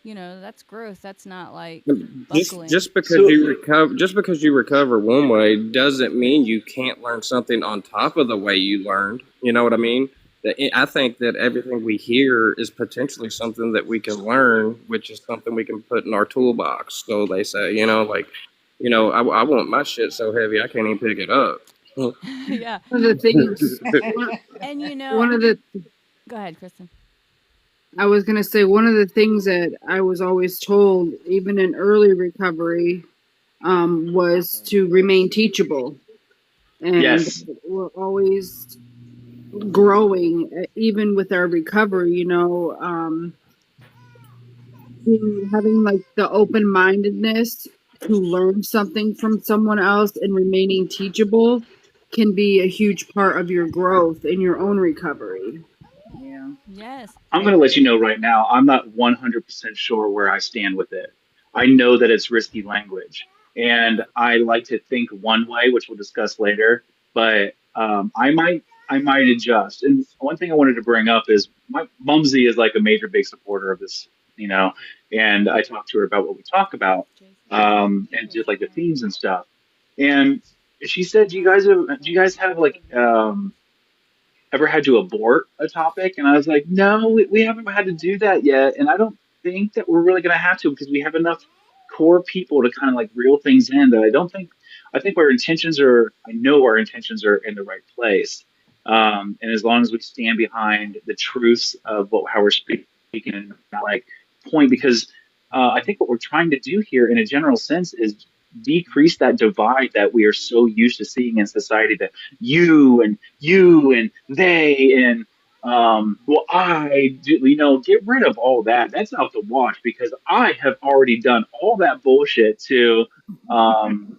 you know, that's growth. That's not like Just buckling. just because So you recover just because you recover one way doesn't mean you can't learn something on top of the way you learned. You know what I mean? I think that everything we hear is potentially something that we can learn, which is something we can put in our toolbox. So they say, like, I want my shit so heavy I can't even pick it up. Yeah. One of the things, And you know, one of the, go ahead, Kristen. I was going to say, one of the things that I was always told, even in early recovery, was to remain teachable. And yes, we're always growing, even with our recovery, having like the open mindedness to learn something from someone else and remaining teachable can be a huge part of your growth in your own recovery. Yeah. Yes. I'm going to let you know right now, I'm not 100% sure where I stand with it. I know that it's risky language, and I like to think one way, which we'll discuss later, but I might adjust. And one thing I wanted to bring up is my Mumsy is like a major big supporter of this, you know, and I talked to her about what we talk about, and just like the themes and stuff. And she said, do you guys have like, ever had to abort a topic? And I was like, no, we haven't had to do that yet. And I don't think that we're really going to have to because we have enough core people to kind of like reel things in that I think I know our intentions are in the right place. And as long as we stand behind the truths of how we're speaking and not like point, because I think what we're trying to do here in a general sense is decrease that divide that we are so used to seeing in society, that you and they and well, I do, get rid of all that. That's out the wash because I have already done all that bullshit to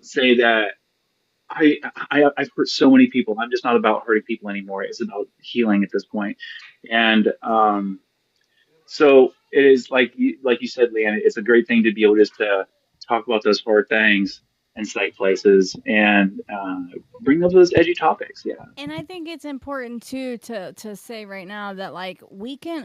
say that I've hurt so many people. I'm just not about hurting people anymore. It's about healing at this point. And so it is like you said, Leanne. It's a great thing to be able just to talk about those hard things and safe places and bring up those edgy topics. Yeah. And I think it's important too to say right now that like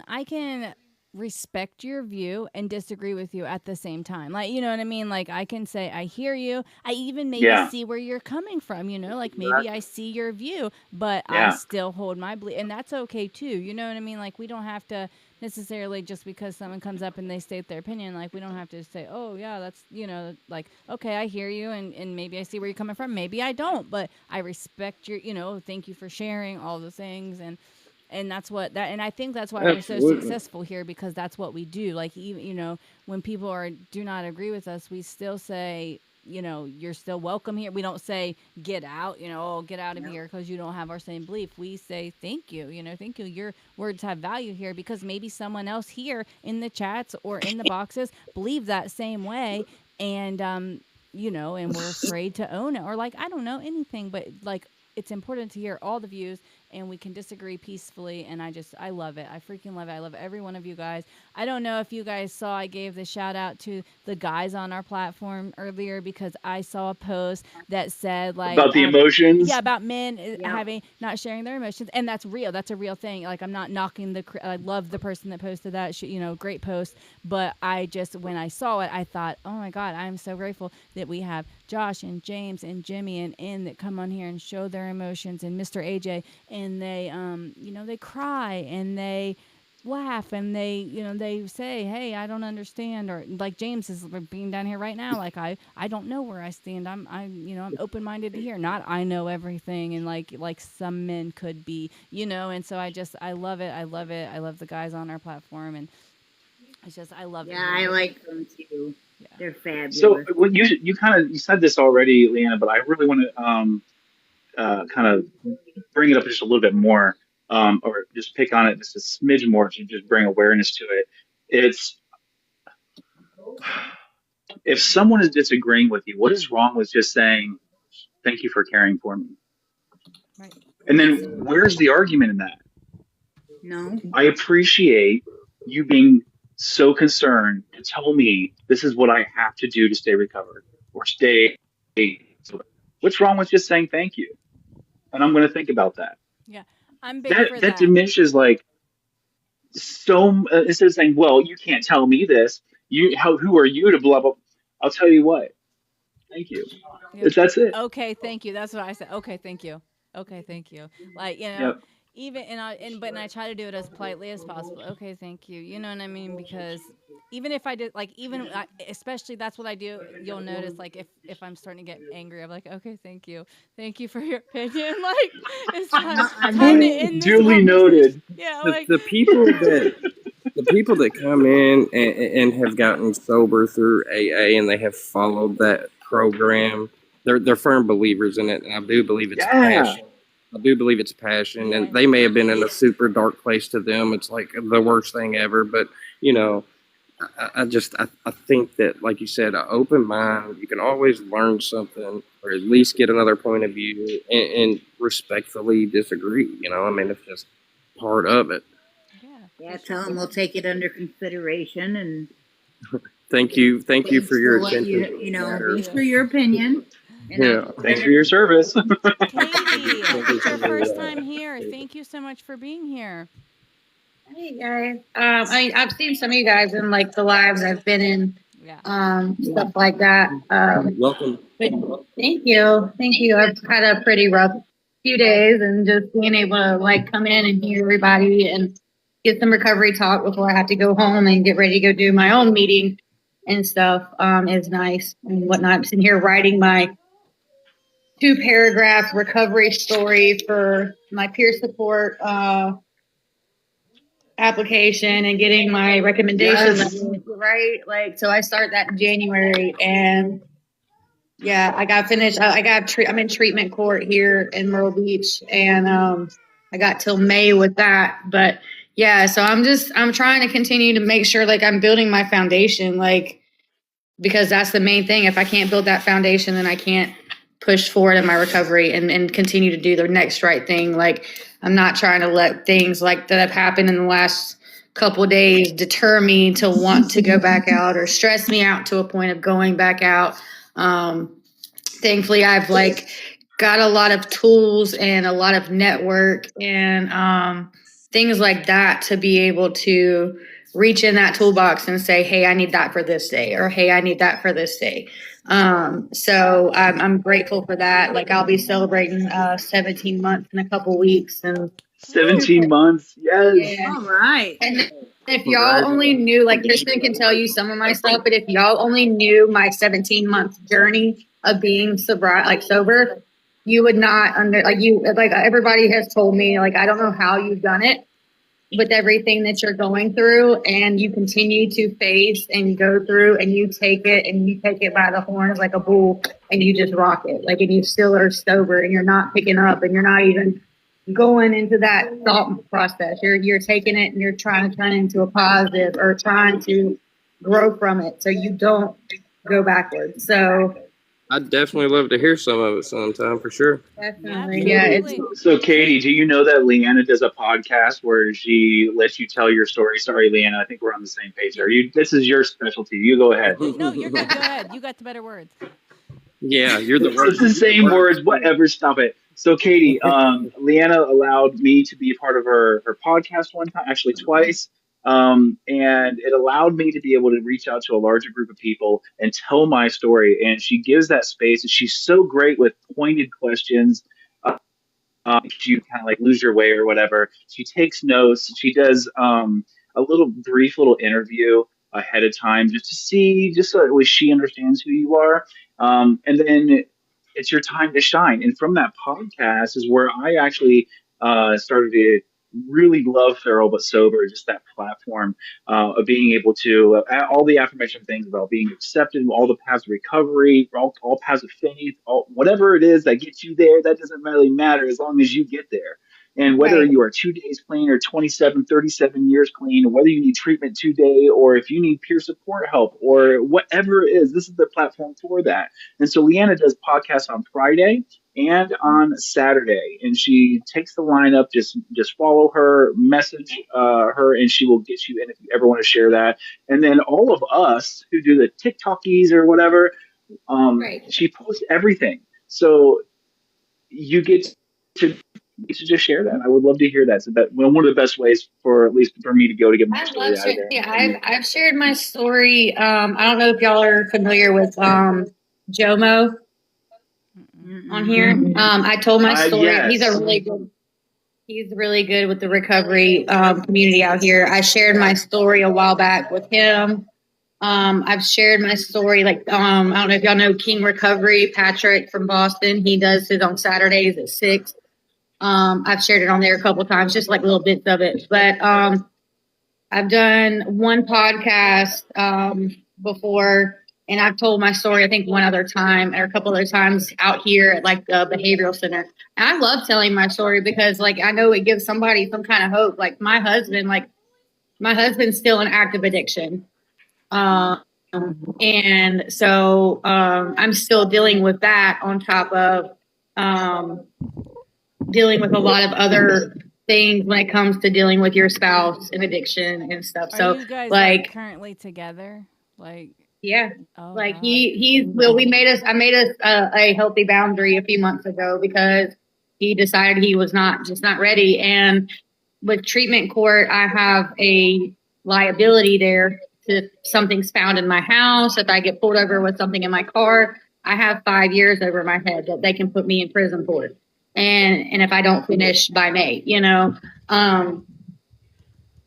I can respect your view and disagree with you at the same time. Like, you know what I mean? Like I can say I hear you. I even maybe Yeah. see where you're coming from, you know? Like maybe I Exactly. see your view, but I Yeah. still hold my belief, and that's okay too. You know what I mean? Like we don't have to necessarily, just because someone comes up and they state their opinion, like we don't have to say, oh yeah, that's, you know, like okay, I hear you, and maybe I see where you're coming from, maybe I don't, but I respect your, you know, thank you for sharing all the things. And that's what that, and I think that's why we're so Absolutely. successful here, because that's what we do. Like even, you know, when people are do not agree with us, we still say, you know, you're still welcome here. We don't say get out, you know, oh, get out of Yep. here because you don't have our same belief. We say thank you, you know, thank you, your words have value here, because maybe someone else here in the chats or in the boxes believe that same way. And you know, and we're afraid to own it, or like I don't know anything, but like it's important to hear all the views, and we can disagree peacefully. And I love it. I freaking love it. I love every one of you guys. I don't know if you guys saw, I gave the shout out to the guys on our platform earlier because I saw a post that said like About the yeah, emotions. about men Yep. having not sharing their emotions, and that's real. That's a real thing. Like I'm not knocking I love the person that posted that. You know, great post. But I just, when I saw it, I thought, oh my god, I'm so grateful that we have Josh and James and Jimmy and N that come on here and show their emotions, and Mr. AJ, and they you know, they cry and they laugh, and they, you know, they say, hey, I don't understand, or like James is being down here right now, like I don't know where I stand. I'm, you know, I'm open-minded to hear, not I know everything, and like some men could be, you know. And so I love it. I love it. I love the guys on our platform, and it's just, I love it Yeah, I here. like them too. Yeah. They're So fabulous. when you said this already, Leanna, but I really want to kind of bring it up just a little bit more, or just pick on it just a smidge more to just bring awareness to it. It's if someone is disagreeing with you, what is wrong with just saying thank you for caring for me? Right. And Yes. then where's the argument in that? No. I appreciate you being so concerned to tell me this is what I have to do to stay recovered or stay sober. What's wrong with just saying thank you? And I'm going to think about that. Yeah, I'm big That for that that. diminishes like instead of saying, well, you can't tell me this. Who are you to blah blah? I'll tell you what. Thank you. Yep. That's it. Okay, thank you. That's what I said. Okay, thank you. Okay, thank you. Like, Yep. even and I try to do it as politely as possible. Okay, thank you. You know what I mean? Because even if I did like especially that's what I do. You'll notice like if I'm starting to get angry, I'm like, okay, thank you for your opinion. Like it's time to end this Duly conversation. noted. Yeah, The, like the people that the people that come in and have gotten sober through AA and they have followed that program, they're firm believers in it, and I do believe it's Yeah. passion. I do believe it's passion, yeah, and they may have been in a super dark place to them. It's like the worst thing ever, but you know, I think that, like you said, an open mind, you can always learn something or at least get another point of view and respectfully disagree. I mean, it's just part of it. yeah, Yeah, for tell sure. them we'll take it under consideration and Thank you for your what attention you to you the know, matter. thanks for your opinion. And Yeah. Thanks for your service. Katie, Thank you it's for your first your, time here. Thank you so much for being here. Hey guys. I've seen some of you guys in like the lives I've been in, Yeah. stuff like that. welcome. But thank you. I've had a pretty rough few days, and just being able to like come in and hear everybody and get some recovery talk before I have to go home and get ready to go do my own meeting and stuff is nice and whatnot. I'm sitting here writing my 2 paragraph recovery story for my peer support application and getting my recommendation letter, right? Like, so I start that in January, and yeah, I got finished. I'm in treatment court here in Myrtle Beach, and I got till May with that. But yeah, so I'm trying to continue to make sure like I'm building my foundation, like because that's the main thing. If I can't build that foundation, then I can't push forward in my recovery and continue to do the next right thing. Like I'm not trying to let things like that have happened in the last couple of days deter me to want to go back out or stress me out to a point of going back out. Thankfully I've like got a lot of tools and a lot of network and things like that to be able to reach in that toolbox and say, hey, I need that for this day, or hey, I need that for this day. So I'm grateful for that. Like I'll be celebrating 17 months in a couple weeks, and 17 months. Yes. yeah. all right. And if y'all only knew, like Kristen can tell you some of my stuff, but if y'all only knew my 17-month journey of being sober, you would not like everybody has told me, like, I don't know how you've done it with everything that you're going through, and you continue to face and go through, and you take it by the horns like a bull, and you just rock it. Like, and you still are sober, and you're not picking up, and you're not even going into that thought process. You're taking it and you're trying to turn it into a positive, or trying to grow from it so you don't go backwards. So I'd definitely love to hear some of it sometime for sure. definitely, yeah, it's Absolutely. So, Katie, do you know that Leanna does a podcast where she lets you tell your story? Sorry, Leanna, I think we're on the same page there. This is your specialty. You go ahead. No, you're good. Go ahead. You got the better words. Yeah, you're the It's the same words. Whatever. Stop it. So, Katie, Leanna allowed me to be a part of her podcast one time, actually twice. And it allowed me to be able to reach out to a larger group of people and tell my story. And she gives that space. And she's so great with pointed questions. If you kind of like lose your way or whatever. She takes notes. She does a brief little interview ahead of time just to see, just so that way she understands who you are. And then it's your time to shine. And from that podcast is where I actually started to really love Feral but Sober, just that platform of being able to, all the affirmation things about being accepted, all the paths of recovery, all paths of faith, whatever it is that gets you there, that doesn't really matter as long as you get there. And whether right. you are 2 days clean or 27, 37 years clean, or whether you need treatment today, or if you need peer support help, or whatever it is, this is the platform for that. And so Leanna does podcasts on Friday. and on Saturday. And she takes the lineup. Just follow her, message her, and she will get you in if you ever want to share that. And then all of us who do the TikTokies or whatever, Right. she posts everything. So you get to just share that. I would love to hear that. So that one of the best ways for at least for me to go to get my I story love out sharing. there. Yeah, I've shared my story. I don't know if y'all are familiar with Jomo on here. I told my story. Yes. He's really good with the recovery community out here. I shared my story a while back with him. I've shared my story, like I don't know if y'all know King Recovery, Patrick from Boston. He does it on Saturdays at 6. I've shared it on there a couple of times, just like little bits of it. But I've done one podcast before, and I've told my story, I think one other time or a couple other times out here at like the behavioral center. And I love telling my story because like I know it gives somebody some kind of hope. Like my husband's still in active addiction. And so I'm still dealing with that on top of dealing with a lot of other things when it comes to dealing with your spouse and addiction and stuff. Are So you guys like currently together? Like, yeah, oh, like God. I made us a healthy boundary a few months ago because he decided he was just not ready. And with treatment court, I have a liability there if something's found in my house. If I get pulled over with something in my car, I have 5 years over my head that they can put me in prison for. And if I don't finish by May,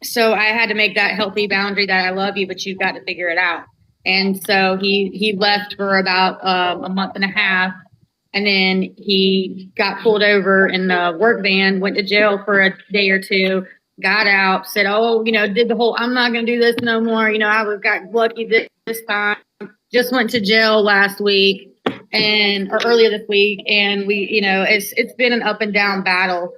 so I had to make that healthy boundary that I love you, but you've got to figure it out. And so he left for about a month and a half, and then he got pulled over in the work van, went to jail for a day or two, got out, said, "Oh, did the whole I'm not going to do this no more. Got lucky this time." Just went to jail last week or earlier this week, and it's been an up and down battle.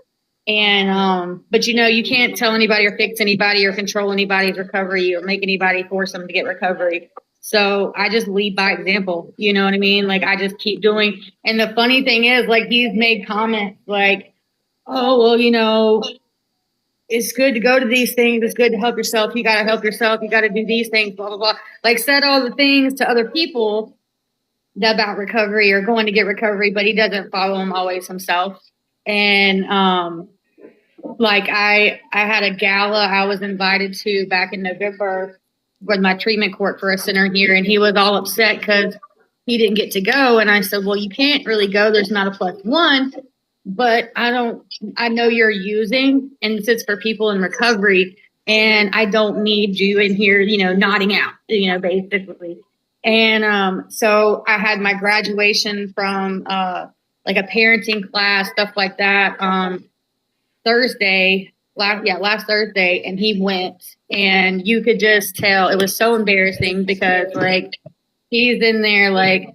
And but you can't tell anybody or fix anybody or control anybody's recovery or make anybody force them to get recovery. So I just lead by example. You know what I mean? Like I just keep doing. And the funny thing is, like he's made comments like, "Oh, well, it's good to go to these things. It's good to help yourself. You got to help yourself. You got to do these things, blah, blah, blah." Like said all the things to other people about recovery or going to get recovery, but he doesn't follow them always himself. And like I had a gala I was invited to back in November with my treatment court for a center here, and he was all upset because he didn't get to go. And I said, "Well, you can't really go. There's not a +1, but I know you're using, and it's for people in recovery, and I don't need you in here, nodding out, basically." And so I had my graduation from like a parenting class, stuff like that. Last Thursday, and he went, and you could just tell it was so embarrassing because like he's in there like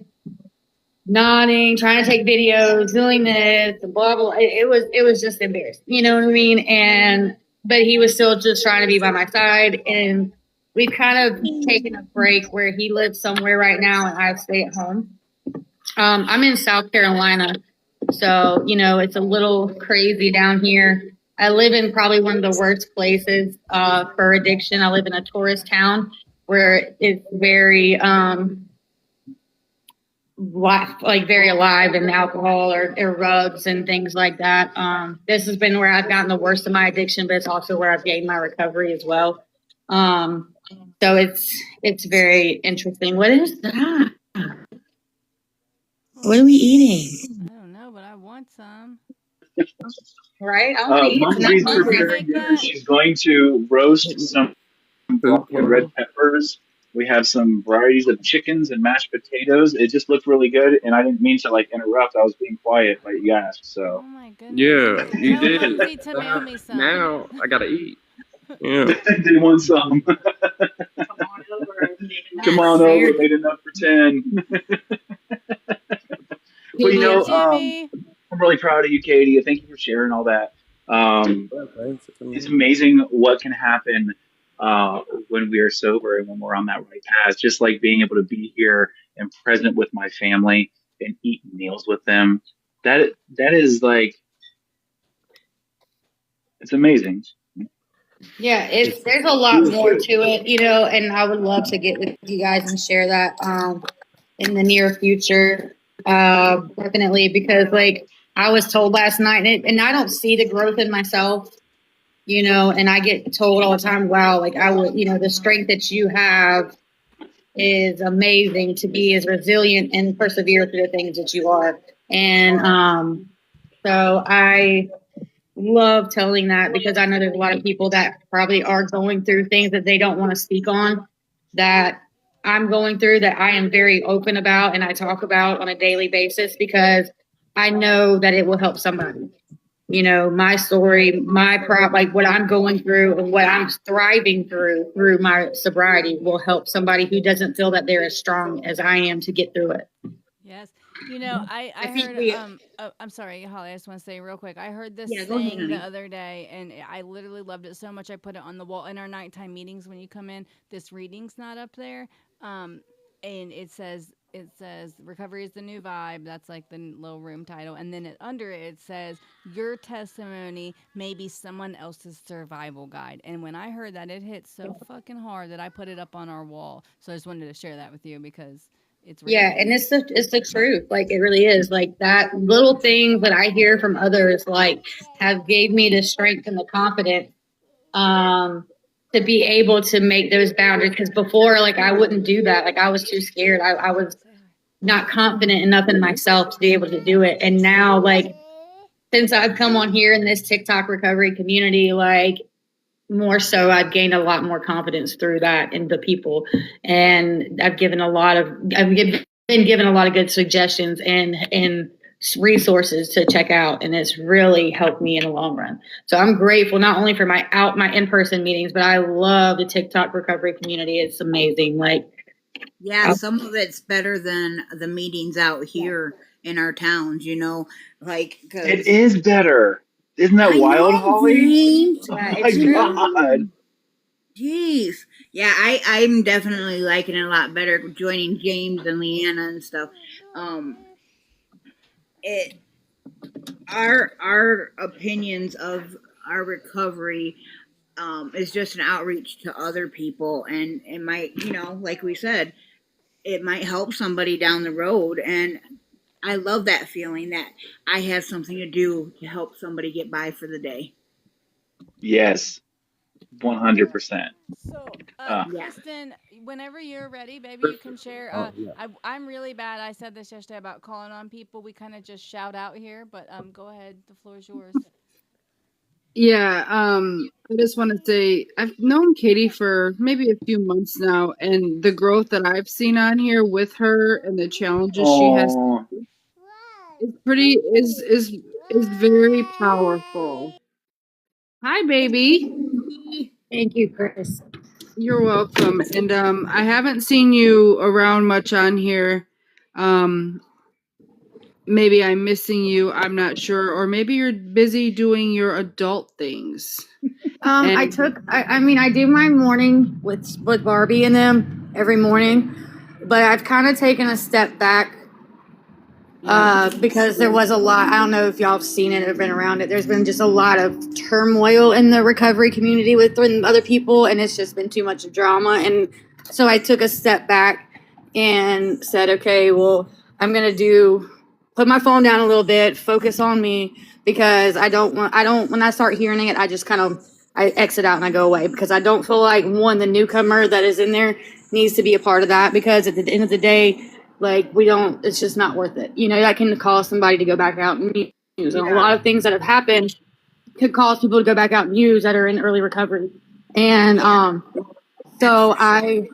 nodding, trying to take videos, doing this, blah blah. It was just embarrassing, you know what I mean? But he was still just trying to be by my side, and we've kind of taken a break where he lives somewhere right now, and I stay at home. I'm in South Carolina, so it's a little crazy down here. I live in probably one of the worst places for addiction. I live in a tourist town where it's very very alive in alcohol or drugs and things like that. This has been where I've gotten the worst of my addiction, but it's also where I've gained my recovery as well. So it's very interesting. What is that? What are we eating? I don't know, but I want some. Right? I want to eat Mama tonight. B's How do you preparing make dinner. that? She's going to roast some black and red peppers. We have some varieties of chickens and mashed potatoes. It just looked really good, and I didn't mean to interrupt. I was being quiet, but you asked, Oh so. my goodness. Yeah, you Tell did. Mumsy to mail me some. Now I gotta eat. Yeah. They want some. Come on over. Made enough for 10. Well, Hey, Jimmy. I'm really proud of you, Katie. Thank you for sharing all that. It's amazing what can happen when we are sober and when we're on that right path. Just like being able to be here and present with my family and eat meals with them. that is like, it's amazing. Yeah, there's a lot more to it, and I would love to get with you guys and share that in the near future. Definitely, because like I was told last night, and I don't see the growth in myself, and I get told all the time, wow, like I would, the strength that you have is amazing to be as resilient and persevere through the things that you are. And so I love telling that because I know there's a lot of people that probably are going through things that they don't want to speak on, that I'm going through, that I am very open about and I talk about on a daily basis because I know that it will help somebody. My story, like what I'm going through and what I'm thriving through my sobriety will help somebody who doesn't feel that they're as strong as I am to get through it. Yes. I I think heard, we. I'm sorry, Holly, I just want to say real quick. I heard this Yeah, go ahead, saying the honey. other day, and I literally loved it so much. I put it on the wall in our nighttime meetings when you come in. This reading's not up there. And it says recovery is the new vibe. That's like the little room title. And then under it says your testimony may be someone else's survival guide. And when I heard that, it hit so fucking hard that I put it up on our wall. So I just wanted to share that with you because it's real. Yeah, and it's the truth. Like it really is. Like that little thing that I hear from others, like have gave me the strength and the confidence to be able to make those boundaries. Because before, like I wouldn't do that. Like I was too scared. I was not confident enough in myself to be able to do it. And now, like since I've come on here in this TikTok recovery community, like more so I've gained a lot more confidence through that in the people, and been given a lot of good suggestions and resources to check out, and it's really helped me in the long run. So I'm grateful not only for my in-person meetings, but I love the TikTok recovery community. It's amazing. Like Yeah, some of it's better than the meetings out here in our towns. Like It because is better. Isn't that I wild, know, Holly? James. Oh yeah, my it's I true. God. know. Jeez. Yeah, I'm definitely liking it a lot better joining James and Leanna and stuff. Um, it our opinions of our recovery is just an outreach to other people, and it might, like we said, it might help somebody down the road. And I love that feeling that I have something to do to help somebody get by for the day. Yes, 100%. So, Uh, Yeah. Kristen, whenever you're ready, baby, you can share. I'm really bad. I said this yesterday about calling on people. We kind of just shout out here, but go ahead. The floor is yours. Yeah, I just want to say I've known Katie for maybe a few months now, and the growth that I've seen on here with her and the challenges she has oh, is pretty is very powerful. Hi, baby. Thank you, Chris. You're welcome. And I haven't seen you around much on here. Um, maybe I'm missing you. I'm not sure, or maybe you're busy doing your adult things. I do my morning with Barbie and them every morning, but I've kind of taken a step back because there was a lot. I don't know if y'all have seen it or been around it. There's been just a lot of turmoil in the recovery community with other people, and it's just been too much drama. And so I took a step back and said, okay, well, I'm gonna put my phone down a little bit, focus on me, because I don't when I start hearing it, I just I exit out and I go away, because I don't feel like the newcomer that is in there needs to be a part of that, because at the end of the day, like it's just not worth it. That can cause somebody to go back out and use. And a lot of things that have happened could cause people to go back out and use that are in early recovery. And so I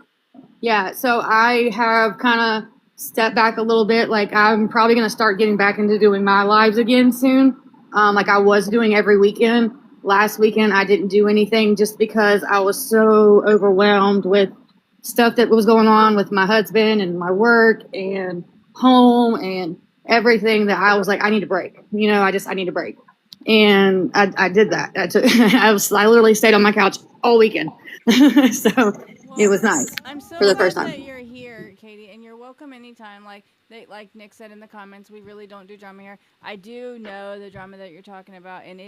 have kind of stepped back a little bit. Like I'm probably going to start getting back into doing my lives again soon. Like I was doing every weekend. Last weekend I didn't do anything just because I was so overwhelmed with stuff that was going on with my husband and my work and home and everything, that I was like, I need a break. I need a break. And I did that. I literally stayed on my couch all weekend. So it was nice I'm so for the glad first time. that you're here, Katie, and you're welcome welcome anytime. Like Nick said in the comments, we really don't do drama here. I do know the drama that you're talking about, and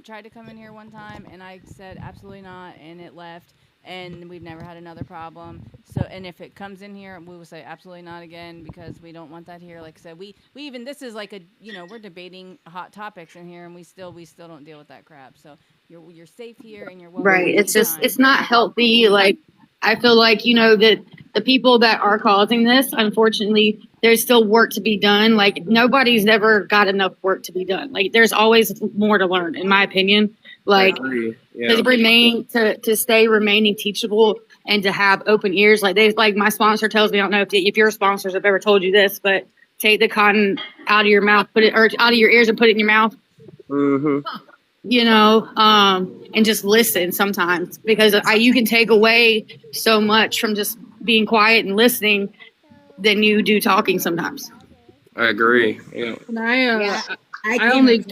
tried to come in here one time, and I said absolutely not, and it left, and we've never had another problem. So, and if it comes in here, we will say absolutely not again because we don't want that here. Like I said, we even this is like a we're debating hot topics in here, and we still don't deal with that crap. So you're safe here, and you're welcome. Right. It's just, anytime. it's not healthy. Like, I feel like, that the people that are causing this, unfortunately, there's still work to be done. Like, nobody's ever got enough work to be done. Like, there's always more to learn, in my opinion. Like, to stay remaining teachable and to have open ears. Like my sponsor tells me, I don't know if your sponsors have ever told you this, but take the cotton out of your mouth, or out of your ears and put it in your mouth. Mm-hmm. And just listen sometimes, because you can take away so much from just being quiet and listening than you do talking sometimes. I agree. Yeah. And I only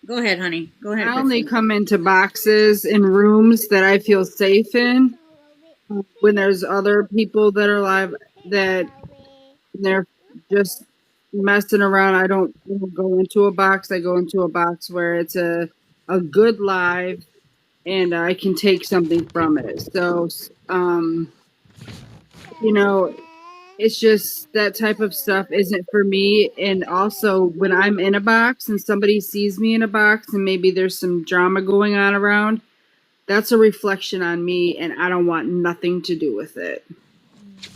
go ahead, honey. Go ahead. I only come into boxes in rooms that I feel safe in. When there's other people that are live that they're just messing around, I don't go into a box. I go into a box where it's a good live and I can take something from it. So, it's just that type of stuff isn't for me. And also when I'm in a box and somebody sees me in a box and maybe there's some drama going on around, that's a reflection on me and I don't want nothing to do with it.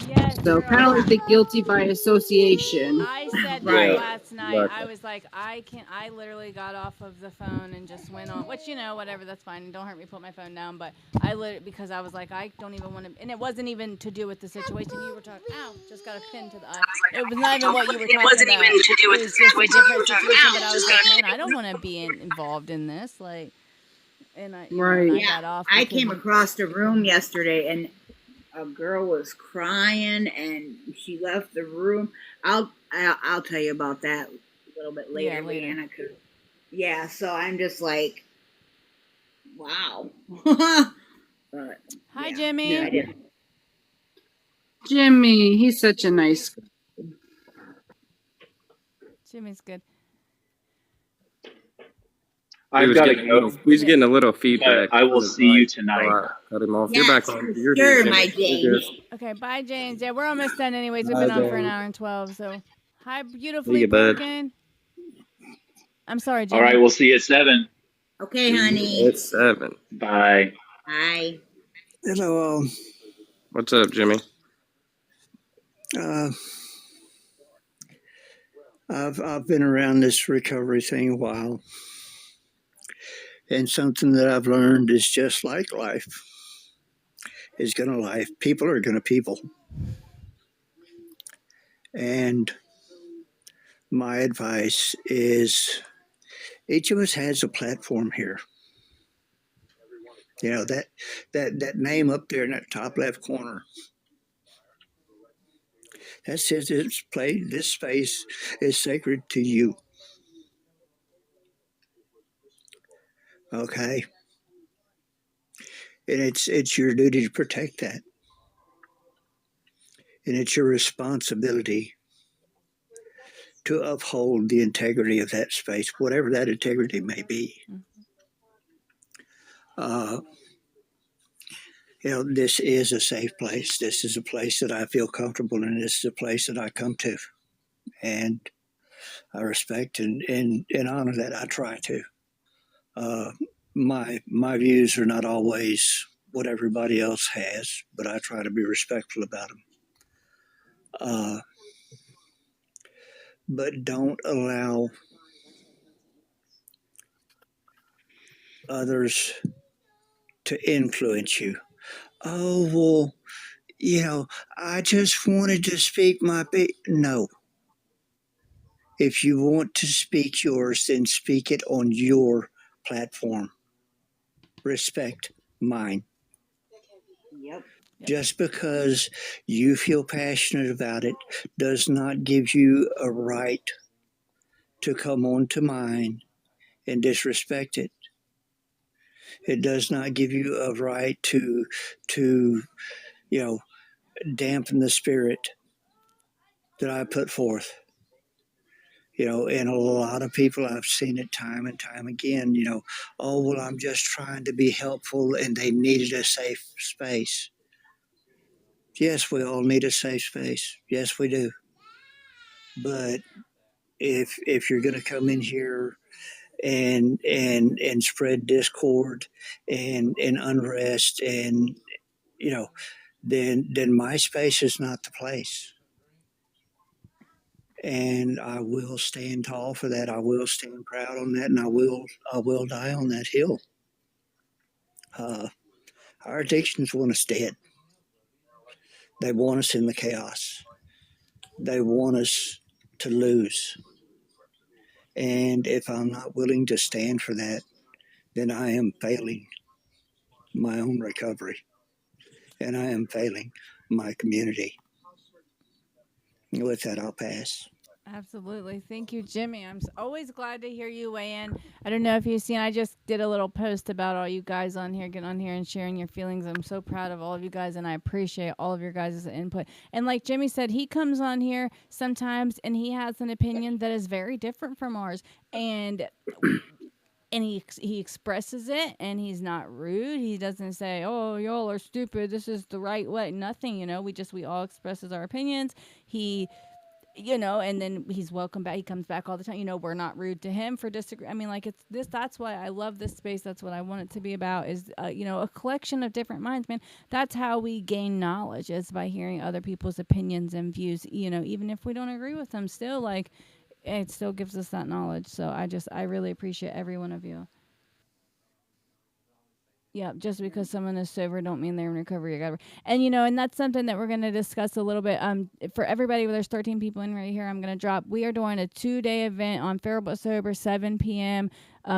Yes. So kind of like the guilty by association. I said that Right. last night. Exactly. I was like, I literally got off of the phone and just went on, which, whatever, that's fine. Don't hurt me, put my phone down. But because I was like, I don't even want to, and it wasn't even to do with the situation you were talking, ow, just got a pin to the eye. It was not even what you were talking about. It wasn't even to do with the situation you were talking about. But I was like, man, I don't want to be involved in this. Like, and I, Right. and I got off. I because came across the room yesterday and a girl was crying and she left the room. I'll tell you about that a little bit later. Yeah, later. Leanna, yeah, so I'm just like, wow. But, Hi, yeah. Jimmy. Yeah, I didn't. Jimmy, he's such a nice guy. Jimmy's good. I've got to go. He's getting a little feedback. I will see you tonight. Cut him off. Yes, You're back for on. You're sure, here, my Jimmy. You're James. good. Okay, bye, James. Yeah, we're almost done anyways. We've been on for an hour and 12. So, hi, beautifully See you, bud. broken. I'm sorry, Jimmy. All right, we'll see you at 7. Okay, honey. It's 7. Bye. Bye. Hello. What's up, Jimmy? I've been around this recovery thing a while, and something that I've learned is just like life is gonna life. People are gonna people, and my advice is each of us has a platform here. That name up there in that top left corner. That says this space is sacred to you. Okay. And it's your duty to protect that. And it's your responsibility to uphold the integrity of that space, whatever that integrity may be. This is a safe place. This is a place that I feel comfortable in. This is a place that I come to. And I respect and honor that. I try to. My views are not always what everybody else has, but I try to be respectful about them. But don't allow others to influence you. Oh, well, I just wanted to speak my bit. No. If you want to speak yours, then speak it on your platform. Respect mine. Yep. Just because you feel passionate about it does not give you a right to come onto mine and disrespect it. It does not give you a right to dampen the spirit that I put forth. And a lot of people, I've seen it time and time again, oh, well, I'm just trying to be helpful and they needed a safe space. Yes, we all need a safe space. Yes, we do. But if you're going to come in here and spread discord and unrest and then my space is not the place. And I will stand tall for that. I will stand proud on that, and I will die on that hill. Uh, our addictions want us dead. They want us in the chaos. They want us to lose. And if I'm not willing to stand for that, then I am failing my own recovery, and I am failing my community. With that, I'll pass. Absolutely. Thank you, Jimmy. I'm always glad to hear you weigh in. I don't know if you've seen, I just did a little post about all you guys on here, getting on here and sharing your feelings. I'm so proud of all of you guys, and I appreciate all of your guys' input. And like Jimmy said, he comes on here sometimes and he has an opinion that is very different from ours. And he expresses it, and he's not rude. He doesn't say, "Oh, y'all are stupid. This is the right way." Nothing, we all expresses our opinions. He and then he's welcome back. He comes back all the time. We're not rude to him for disagree. I mean, like, it's this. That's why I love this space. That's what I want it to be about. Is a collection of different minds, man. That's how we gain knowledge, is by hearing other people's opinions and views. Even if we don't agree with them, still, like, it still gives us that knowledge. So I really appreciate every one of you. Yeah, just because someone is sober don't mean they're in recovery. And that's something that we're going to discuss a little bit. For everybody, there's 13 people in right here. I'm going to drop. We are doing a 2-day event on Feral but Sober, 7 p.m.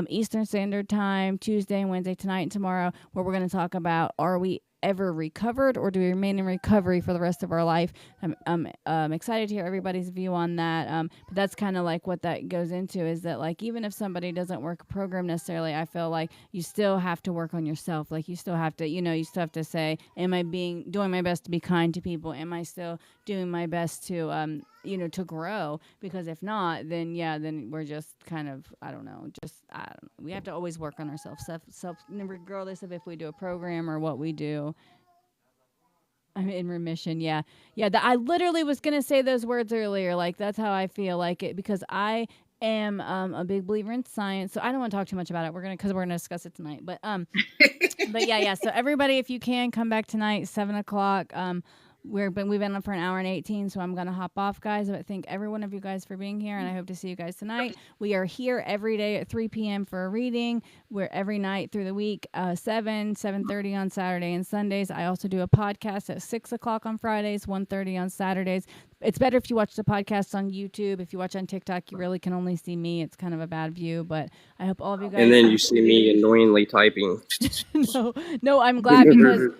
Eastern Standard Time, Tuesday and Wednesday, tonight and tomorrow, where we're going to talk about, are we ever recovered, or do we remain in recovery for the rest of our life? I'm excited to hear everybody's view on that. But that's kind of like what that goes into, is that, like, even if somebody doesn't work a program necessarily, I feel like you still have to work on yourself. Like, you still have to, you still have to say, am I doing my best to be kind to people? Am I still doing my best to, to grow? Because if not, then we're just kind of, I don't know, we have to always work on ourselves, regardless of if we do a program or what we do. I'm in remission. Yeah. Yeah. I literally was going to say those words earlier. Like, that's how I feel like it, because I am a big believer in science. So I don't want to talk too much about it. Because we're going to discuss it tonight. But yeah. So everybody, if you can, come back tonight, 7:00. We've been on for an hour and 18, so I'm going to hop off, guys. But thank every one of you guys for being here, and I hope to see you guys tonight. We are here every day at 3 p.m. for a reading. We're every night through the week, 7:30 on Saturday and Sundays. I also do a podcast at 6 o'clock on Fridays, 1:30 on Saturdays. It's better if you watch the podcast on YouTube. If you watch on TikTok, you really can only see me. It's kind of a bad view, but I hope all of you guys... And then you see me annoyingly typing. No, I'm glad, because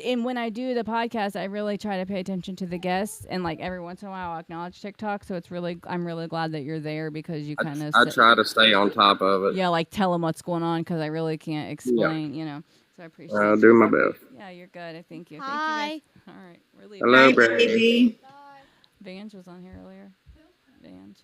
and when I do the podcast, I really try to pay attention to the guests, and, like, every once in a while I'll acknowledge TikTok. So I'm really glad that you're there, because you kind of... I try to stay on top of it. Yeah, like, tell them what's going on, because I really can't explain, So I appreciate it. I'll do my best. Yeah, you're good. Thank you. Hi. Thank you, guys. All right, we're leaving. Hello, Hi, Brad. baby. Vange was on here earlier. Vange.